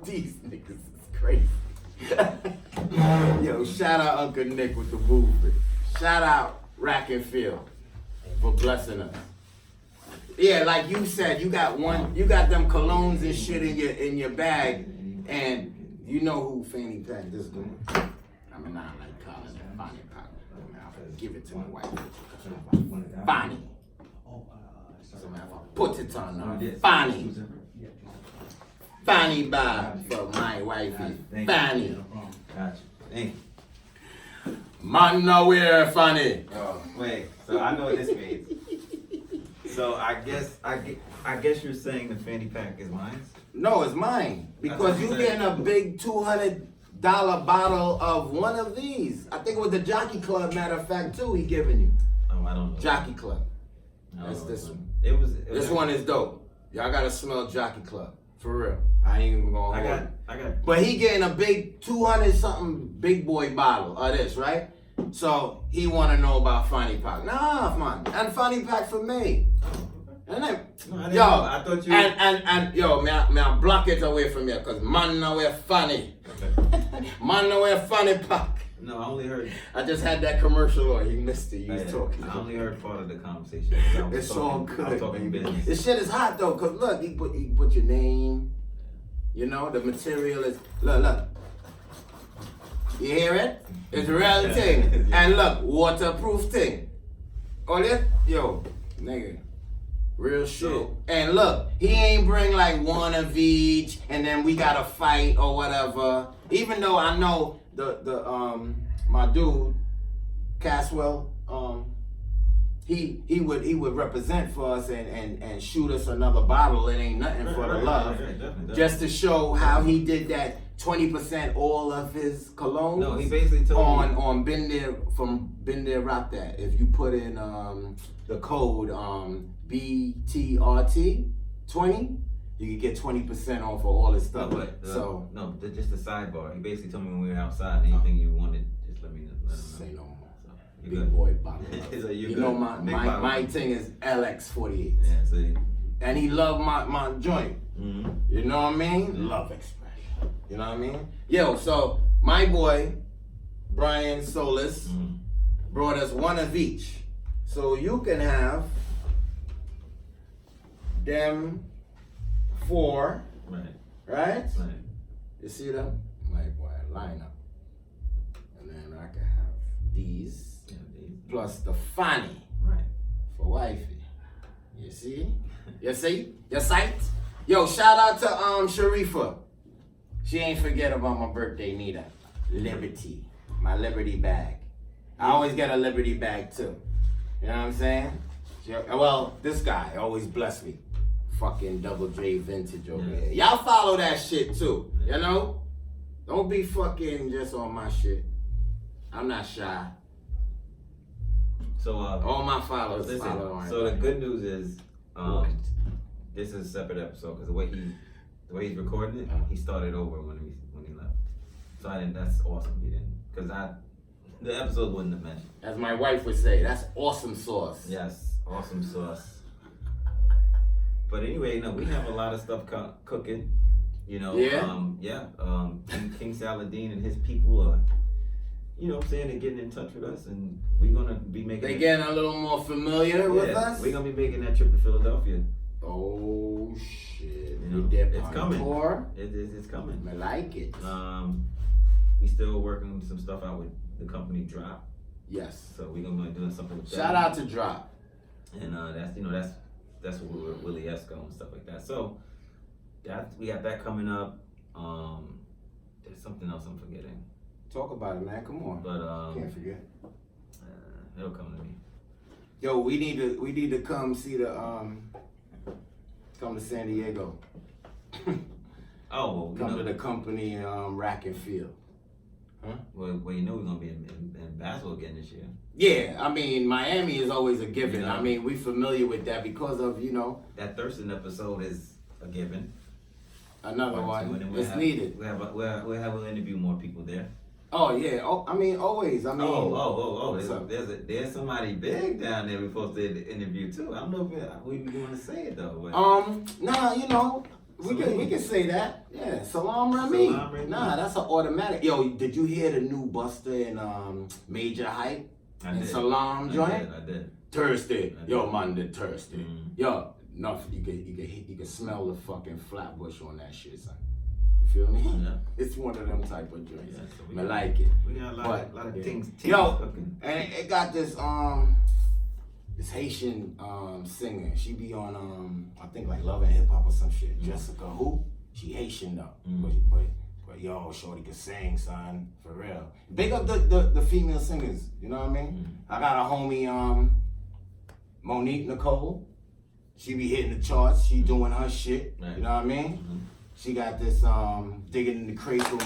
These niggas is crazy. Yo, shout out Uncle Nick with the movement. Shout out Rack and Field for blessing us. Yeah, like you said, you got them colognes and shit in your bag, and you know who Fanny Pack this doing. I mean, I like calling it Fanny Pack. I mean, I'll give it to my wife. Fanny. So man, put it on her. Fanny. Fanny Bob for my wifey. Fanny. Gotcha. Thank you. Man, nowhere, Fanny. Oh, wait. So I know what this means. So I guess you're saying the fanny pack is mine? No, it's mine because you getting a big $200 bottle of one of these. I think it was the Jockey Club. Matter of fact, too. He giving you. Oh, I don't know. Jockey Club. That's this one. This one is dope. Y'all gotta smell Jockey Club for real. I ain't even gonna hold it. I got. But he getting a big 200 something big boy bottle of this, right? So he wanna know about Fanny Pack. Nah, man, and Fanny Pack for me. And then, yo, I thought you. And yo, may I block it away from you, cause man now we're funny. Man now we're Fanny Pack. No, I only heard. I just had that commercial on. You missed it. You was talking. I only heard part of the conversation. It's all good. I was talking business. This shit is hot though, cause look, he put your name. You know, the material is look. You hear it? It's a real thing. And look, waterproof thing. Oh yeah, yo, nigga. Real shit. So, and look, he ain't bring like one of each and then we gotta fight or whatever. Even though I know the my dude, Caswell, he would represent for us and shoot us another bottle. It ain't nothing for the love. Definitely. Just to show how he did that 20% all of his cologne. No, he basically told me on Been There Rock That. If you put in the code BTRT 20, you can get 20% off of all this stuff. No, but just the sidebar. He basically told me when we were outside, anything you wanted, just let him know. Say no more. So, Big boy bottle. So you know my thing is LX48. Yeah, see. And he loved my joint. Mm-hmm. You know what I mean? Love expression. You know what I mean? Yo, so my boy Brian Solis brought us one of each. So you can have them 4, right? You see them? My boy, line up. And then I can have these, plus the Fanny for wifey. You see? You see? You sight? Yo, shout out to Sharifa. She ain't forget about my birthday neither. Liberty. My Liberty bag. I always get a Liberty bag too. You know what I'm saying? Well, this guy always bless me. Fucking Double J vintage over here. Y'all follow that shit too. You know? Don't be fucking just on my shit. I'm not shy. So all my followers follow. So the good news is this is a separate episode because the way the way he's recording it, he started over when he left. So that's awesome. He didn't, because the episode wouldn't have mentioned. As my wife would say, that's awesome sauce. Yes, awesome sauce. But anyway, we have a lot of stuff cooking. You know, King Saladin and his people are, you know what I'm saying, they're getting in touch with us, and we're gonna be making. They getting a little more familiar with us. We're gonna be making that trip to Philadelphia. Oh shit! You know, it's coming. It's coming. I like it. We still working some stuff out with the company Drop. Yes. So we're gonna be doing something with Shout out to Drop. And that's what we're Willie Esco and stuff like that. So we got that coming up. There's something else I'm forgetting. Talk about it, man. Come on. But can't forget. It'll come to me. Yo, we need to come see the come to San Diego. Oh, well, come to the company Rack and Field. Huh? Well, you know we're gonna be in Basel again this year. Yeah, I mean Miami is always a given. You know, I mean we familiar with that because of that Thurston episode is a given. Another one. It's needed. We'll interview more people there. Oh yeah. Oh, I mean always. I mean. There's somebody big down there we're supposed to interview too. I don't know if we want to say it though. But. Nah, we can say that. Yeah, Salam Remy. Nah, that's an automatic. Yo, did you hear the new Buster and Major Hype and Salam joint? I did. Thursday. Yo, Monday, Thursday. Mm-hmm. Yo, no, you can smell the fucking Flatbush on that shit, son. You feel me? Yeah. It's one of them type of joints. Yeah, so I like it. We got a lot of things. Yo, cooking. and it got this this Haitian singer. She be on I think like Love and Hip Hop or some shit. Jessica who? She Haitian though. But yo, shorty can sing, son. For real. Big up the female singers, you know what I mean? I got a homie Monique Nicole. She be hitting the charts, she doing her shit. Right. You know what I mean? She got this digging in the crates with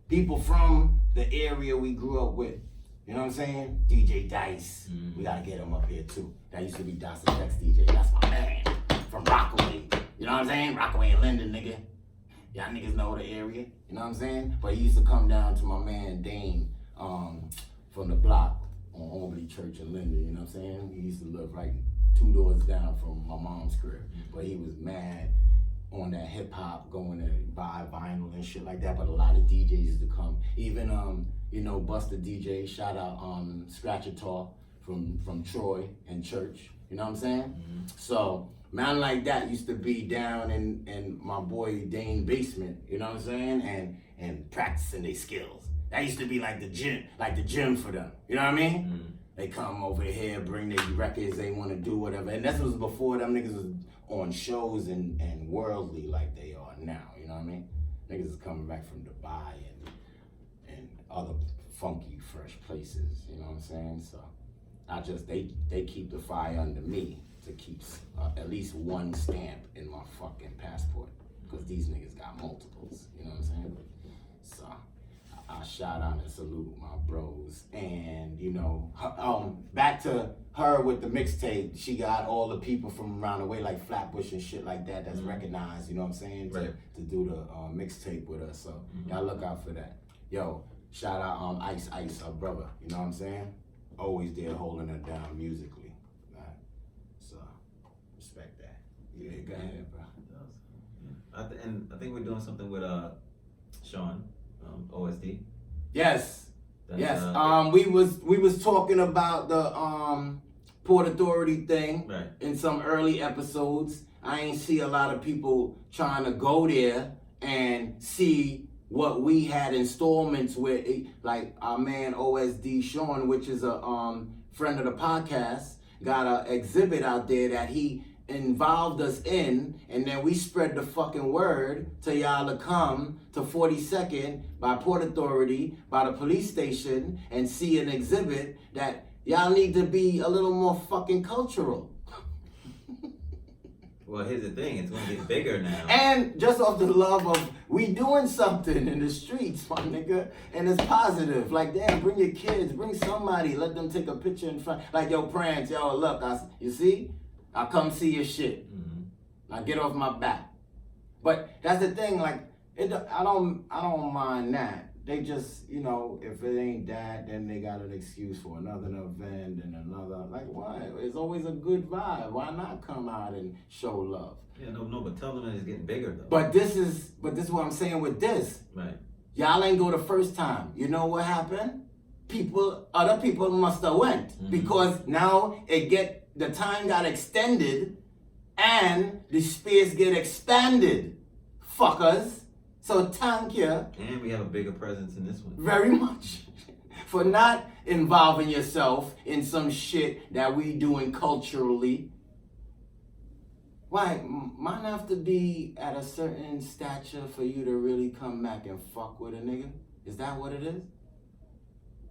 people from the area we grew up with. You know what I'm saying? DJ Dice. We gotta get him up here too. That used to be Das Effects DJ. That's my man from Rockaway. You know what I'm saying? Rockaway and Linden, nigga. Y'all niggas know the area. You know what I'm saying? But he used to come down to my man Dane from the block on Albany Church in Linden. You know what I'm saying? He used to live right 2 doors down from my mom's crib. But he was mad on that hip hop, going to buy vinyl and shit like that. But a lot of DJs used to come. Even Buster DJ, shout out Scratchator from Troy and Church. You know what I'm saying? So man like that used to be down in my boy Dane basement. You know what I'm saying? And practicing their skills. That used to be like the gym for them. You know what I mean? They come over here, bring their records they want to do, whatever. And this was before them niggas was on shows and worldly like they are now. You know what I mean? Niggas is coming back from Dubai and other funky, fresh places. You know what I'm saying? So they keep the fire under me to keep at least one stamp in my fucking passport. Because these niggas got multiples. You know what I'm saying? So I shout out and salute my bros. And back to her with the mixtape, she got all the people from around the way like Flatbush and shit like that that's recognized, you know what I'm saying, to do the mixtape with us. So y'all look out for that. Yo, shout out Ice, our brother, you know what I'm saying? Always there holding her down musically. Right? So respect that. Yeah, go ahead, bro. And I think we're doing something with Sean, OSD. Yes. Yes. We was talking about the Port Authority thing in some early episodes. I ain't see a lot of people trying to go there and see what we had installments with, like our man OSD Sean, which is a friend of the podcast, got an exhibit out there that he involved us in, and then we spread the fucking word to y'all to come to 42nd by Port Authority, by the police station, and see an exhibit that y'all need to be a little more fucking cultural. Well, here's the thing, it's gonna get bigger now. And just off the love of we doing something in the streets, my nigga, and it's positive. Like, damn, bring your kids, bring somebody, let them take a picture in front. Like, yo, Pranks, yo, look, you see? I come see your shit. Now get off my back. But that's the thing, like, I don't mind that. They just, you know, if it ain't that, then they got an excuse for another event and another. Like, why? It's always a good vibe. Why not come out and show love? Yeah, no, but tell them that it's getting bigger though. But this is what I'm saying with this. Right. Y'all ain't go the first time. You know what happened? Other people must have went because now the time got extended and the space get expanded. Fuckers. So thank you. And we have a bigger presence in this one. Very much for not involving yourself in some shit that we doing culturally. Why? Mine have to be at a certain stature for you to really come back and fuck with a nigga? Is that what it is?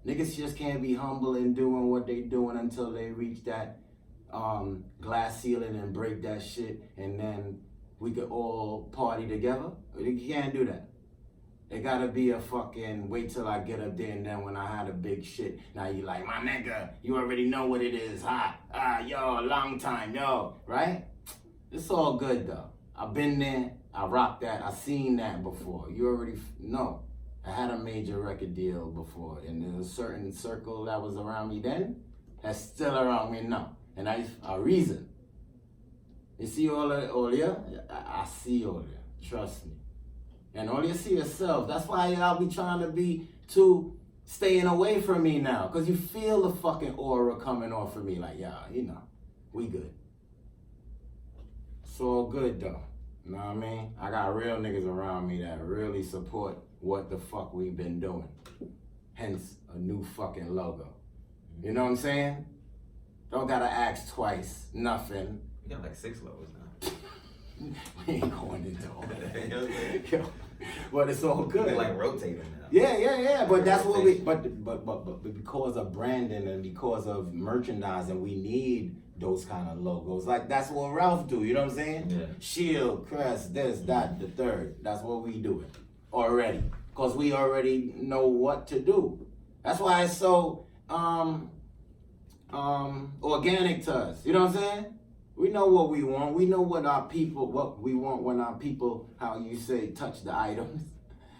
Niggas just can't be humble in doing what they doing until they reach that glass ceiling and break that shit, and then we could all party together. You can't do that. It gotta be a fucking wait till I get up there and then when I had a big shit. Now you like, my nigga, you already know what it is. Yo, long time, yo, right? It's all good though. I've been there, I rocked that, I seen that before. You already know. I had a major record deal before, and there's a certain circle that was around me then that's still around me now. And I a reason. You see all you? I see all you. Trust me. And all you see yourself. That's why y'all be trying to be too staying away from me now. Because you feel the fucking aura coming off of me. Like, yeah, you know, we good. It's all good though. You know what I mean? I got real niggas around me that really support what the fuck we've been doing. Hence, a new fucking logo. You know what I'm saying? Don't gotta ask twice, nothing. We got like 6 logos now. We ain't going into all that. You know what I'm saying? Yo, but it's all good. They like rotating now. Yeah. But that's what we. But because of branding and because of merchandising, we need those kind of logos. Like that's what Ralph do. You know what I'm saying? Yeah. Shield, crest, this, that, the third. That's what we do it already. Cause we already know what to do. That's why it's so organic to us. You know what I'm saying? We know what we want. We know what we want when our people, how you say, touch the items.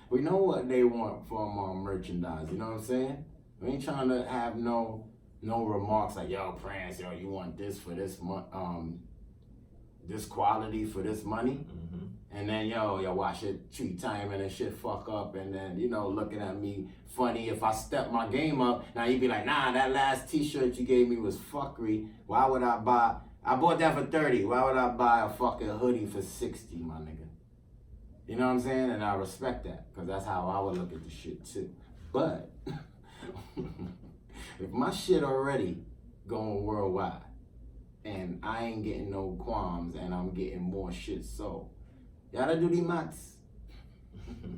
We know what they want from our merchandise. You know what I'm saying? We ain't trying to have no remarks like, yo, Prince, yo, you want this for this this quality for this money? Mm-hmm. And then, yo, watch it 3 times and then shit fuck up. And then, looking at me funny if I step my game up. Now you be like, nah, that last t-shirt you gave me was fuckery. Why would I bought that for 30. Why would I buy a fucking hoodie for 60, my nigga? You know what I'm saying? And I respect that, because that's how I would look at the shit too. But if my shit already going worldwide and I ain't getting no qualms and I'm getting more shit sold, y'all do the maths.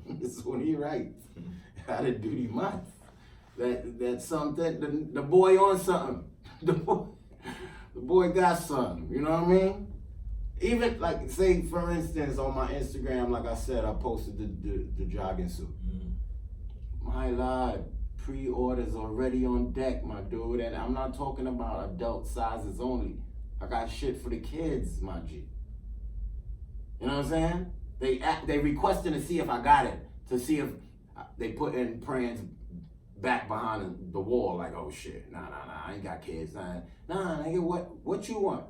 This is what he writes. Y'all do the maths. That's something, the boy on something. The boy got something, you know what I mean? Even like, say for instance, on my Instagram, like I said, I posted the jogging suit. Mm-hmm. My lord, pre-orders already on deck, my dude, and I'm not talking about adult sizes only. I got shit for the kids, my G. You know what I'm saying? They requesting to see if I got it, to see if they put in Pran's back behind the wall, like, oh shit, nah, I ain't got kids, nah, nigga, what you want?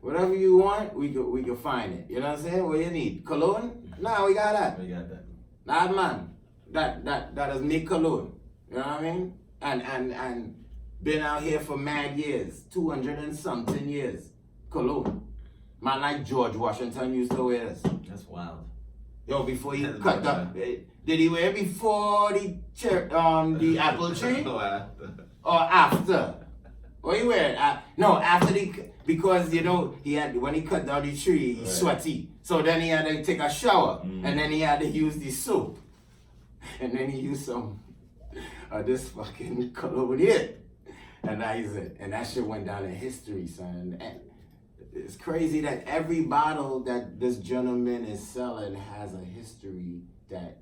Whatever you want, we can find it. You know what I'm saying? What you need? Cologne? Nah, we got that. We got that. Nah, man, that is me cologne. You know what I mean? And been out here for mad years, 200 and something years. Cologne. Man, like George Washington used to wear this. That's wild. Yo, before he cut up, did he wear before the apple tree? No, after. Or after? What he wear? No, after because he had, when he cut down the tree, he's sweaty. So then he had to take a shower, and then he had to use the soap. And then he used some this fucking cologne here. And that is it. And that shit went down in history, son. And it's crazy that every bottle that this gentleman is selling has a history that,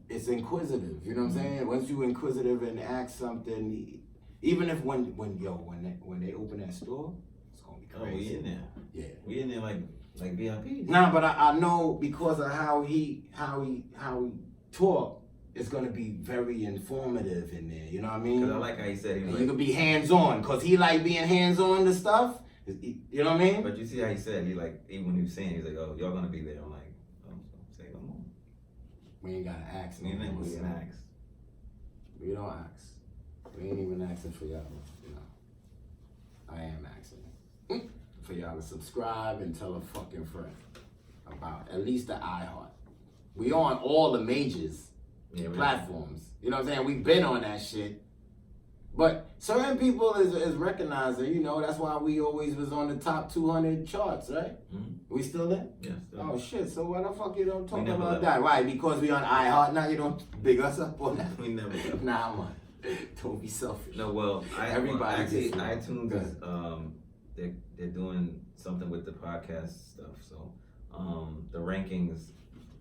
it's inquisitive. You know what I'm saying? Once you inquisitive and ask something, even if when they open that store, it's gonna be Oh, we in there. Yeah. We in there like VIPs. Nah, but I know because of how he talk, it's gonna be very informative in there. You know what I mean? Cause I like how he said he was you like, could be hands on, cause he like being hands on to stuff. You know what I mean? but you see how he said, he like, even when he was saying, he's like, oh, y'all gonna be there. I'm like, oh, say no more. We ain't gotta ask. We ain't no more, we son. didn't ask. We don't ask. We ain't even asking for y'all. You know, I am asking for y'all to subscribe and tell a fucking friend about at least the iHeart. We on all the majors platforms. You know what I'm saying? We've been on that shit. But certain people is recognizing, you know, that's why we always was on the top 200 charts, right? Mm-hmm. We still there? Yeah, still. Oh shit, so why the fuck you don't talk never about left. that? Why? Because we on iHeart now, you don't big us up on that? We never left. Nah, man. Don't be selfish. No, well, Everybody actually, gets one. iTunes Go is they're doing something with the podcast stuff. So the rankings,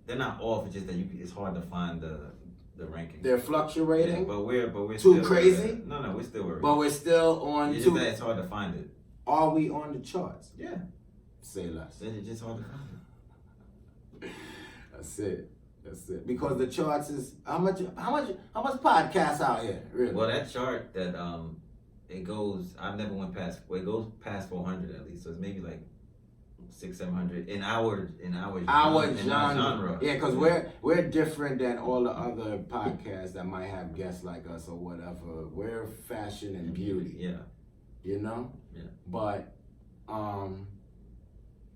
they're not off. It's just that it's hard to find the rankings. They're fluctuating, Yeah, but we're Too still crazy? No, we're still where but we're still on it's just that two. it's hard to find it. Are we on the charts? Yeah, Say less. it's just hard to find it. That's it. That's it. Because the charts is how much podcasts out here, really? Well, that chart that it goes. I've never went past. Well, it goes past 400 at least. So it's maybe like 600-700 in our genre. Yeah, because we're different than all the other podcasts that might have guests like us or whatever. We're fashion and beauty. Yeah. You know? Yeah. But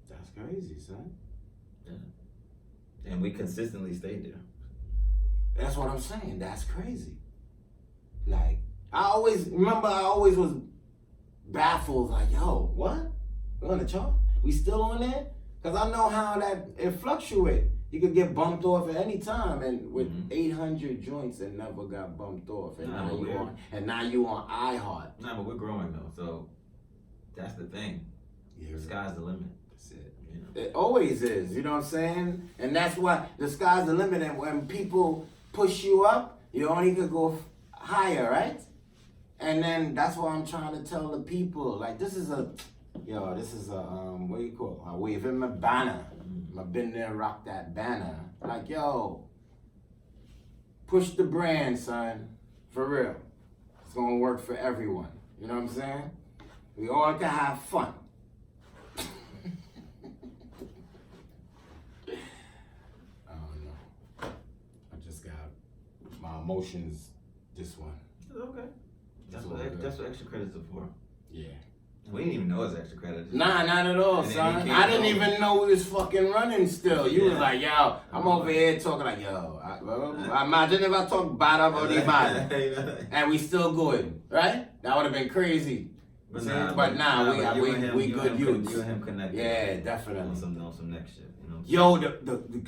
that's crazy, son. And we consistently stayed there. That's what I'm saying. That's crazy. Like, I always was baffled, like, yo, what? We on the chart? We still on there? Because I know how that it fluctuate. You could get bumped off at any time, and with 800 joints, it never got bumped off. And now you on iHeart. Nah, but we're growing though, so that's the thing. Yeah, The sky's the limit. that's it. You know? It always is, you know what I'm saying? And that's why the sky's the limit, and when people push you up, you only could go higher, right? And then that's why I'm trying to tell the people, like, this is a, what do you call it? I wave in my banner. I've been there, rock that banner. Like, yo, push the brand, son, for real. It's gonna work for everyone, you know what I'm saying? We all can have fun. I don't know. I just got my emotions this one. Okay. That's what extra credits are for. Yeah. We didn't even know it was extra credits. Nah, not at all, And then son. he came I didn't home. even know we was fucking running still. You was Yeah. like, yo, I'm over here talking like, yo, imagine if I talk bad about the bad and we still good, right? That would have been crazy. But See? nah, But nah, we good youths. You and him connected. Yeah, definitely. On some next shit. You know? Yo,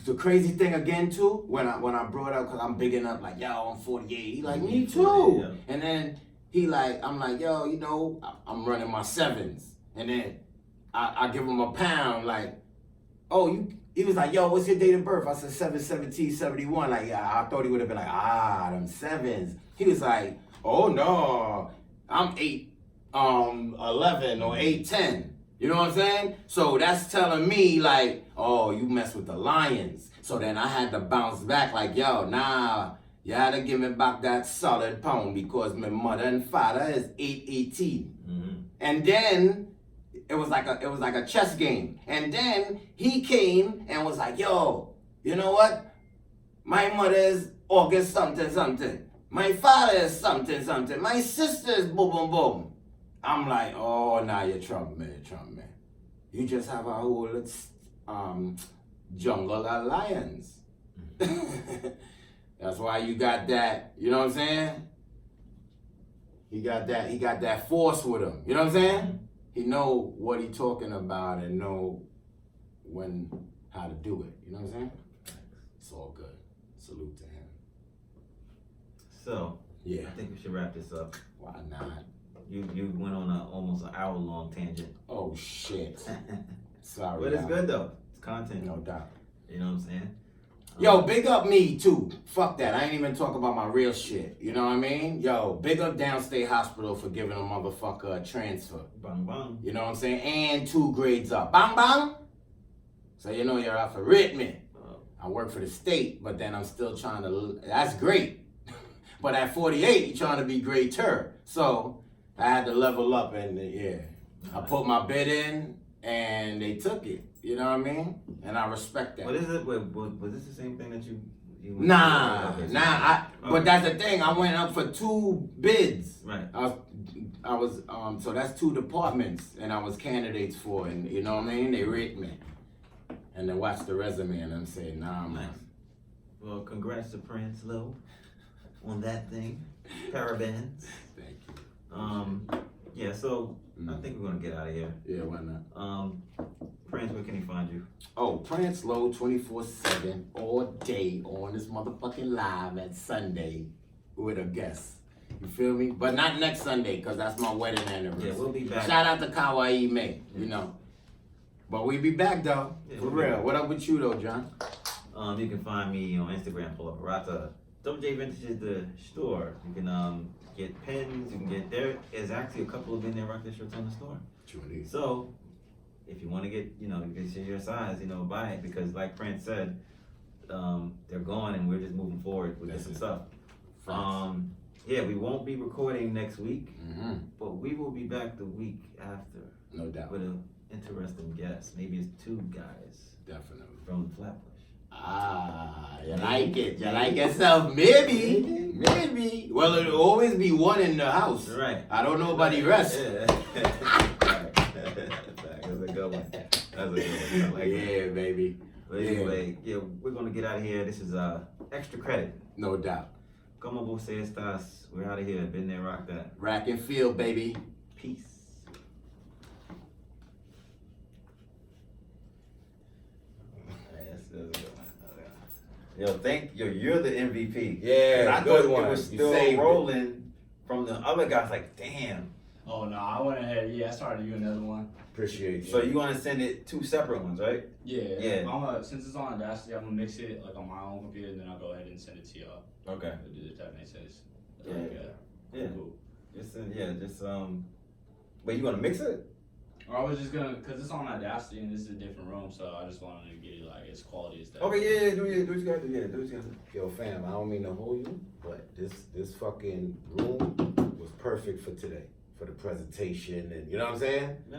the crazy thing again too, when I brought up, cause I'm bigging up like, yo, I'm 48. He like, me too. Yeah. And then he like, I'm like, yo, you know, I'm running my sevens. And then I give him a pound, like, oh, he was like, yo, what's your date of birth? I said 7/17/71. Like, yeah, I thought he would have been like, them sevens. He was like, oh no, I'm 8/11 or 8/10. You know what I'm saying? So that's telling me like, oh, you mess with the Lions. So then I had to bounce back like, yo, nah, you had to give me back that solid pound because my mother and father is 8/18. And then it was like a chess game. And then he came and was like, yo, you know what? My mother is August something. My father is something. My sister is boom, boom, boom. I'm like, oh, nah, you're Trump, man. You just have a whole jungle of lions. That's why you got that, you know what I'm saying? He got that force with him, you know what I'm saying? He know what he talking about and know how to do it, you know what I'm saying? It's all good. Salute to him. So, Yeah. I think we should wrap this up. Why not? You went on almost an hour-long tangent. Oh shit. Sorry. But it's y'all. good though. It's content. No doubt. You know what I'm saying? Yo, big up me too. Fuck that. I ain't even talk about my real shit. You know what I mean? Yo, big up Downstate Hospital for giving a motherfucker a transfer. Bang bang. You know what I'm saying? And 2 grades up. Bang bang. So you know you're out for Richmond. I work for the state, but then I'm still trying to. That's great. But at 48, you're trying to be greater. So I had to level up, and yeah, I put my bid in, and they took it. You know what I mean? And I respect that. What is it? Was this the same thing that you Nah. Okay. But that's the thing. I went up for 2 bids. Right. I was so that's 2 departments, and I was candidates for, and you know what I mean? They rate me, and they watch the resume, and I'm saying, nah, man. Nice. Well, congrats to Prince Low on that thing. Parabens. Thank you. Yeah. So I think we're gonna get out of here. Yeah, why not? Prince, where can he find you? Oh, Prince Low 24/7 all day on this motherfucking live at Sunday with a guest. You feel me? But not next Sunday, because that's my wedding anniversary. Yeah, we'll be back. Shout out to Kawaii May, you know. But we be back though. Yeah, For we'll be real. back. What up with you though, John? You can find me on Instagram, Pull Up Rata. WJ Vintage is the store. You can get pins. You can get there is actually a couple of Been There Rock That shirts on the store. Truly. So if you want to get, you get your size, buy it, because like Prince said, they're gone and we're just moving forward with That's different it. stuff. Yeah, we won't be recording next week, Mm-hmm. but we will be back the week after No doubt. with an interesting guest. Maybe it's 2 guys Definitely. from the Flatbush. Ah, you like it. You like yourself. Maybe. Maybe. Well, it'll always be one in the house. Right. I don't know about the rest. Yeah. That's a good one. That's a good one. I like Yeah, that. baby. But anyway, yeah, we're gonna get out of here. This is extra credit. No doubt. Como vos estás? We're out of here. Been there, rock that. Rack and feel, baby. Peace. That's a good one. You're the MVP. Yeah, I good thought one. it was You still saved it. rolling from the other guys. Like, damn. Oh no, I went ahead. Yeah, I started you another one. Appreciate you. So you want to send it 2 separate ones, right? Yeah. Yeah. Since it's on Audacity, I'm gonna mix it like on my own computer, and then I'll go ahead and send it to y'all. Okay. If that makes sense. Yeah. Yeah. Cool. Just But you want to mix it? Or I was just gonna, cause it's on Audacity and this is a different room, so I just wanted to get it like as quality as that. Okay. Yeah. Do what you gotta do. Yeah. Do what you gotta do. Yo, fam, I don't mean to hold you, but this fucking room was perfect for today, for the presentation, and you know what I'm saying? Yeah.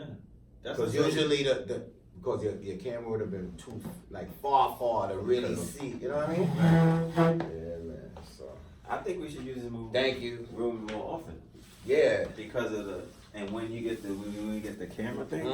That's Because what's up. usually because your camera would have been too far to really see. You know what I mean? Yeah, man. So I think we should use this room. thank you. Room more often Yeah. because of when you get the camera thing.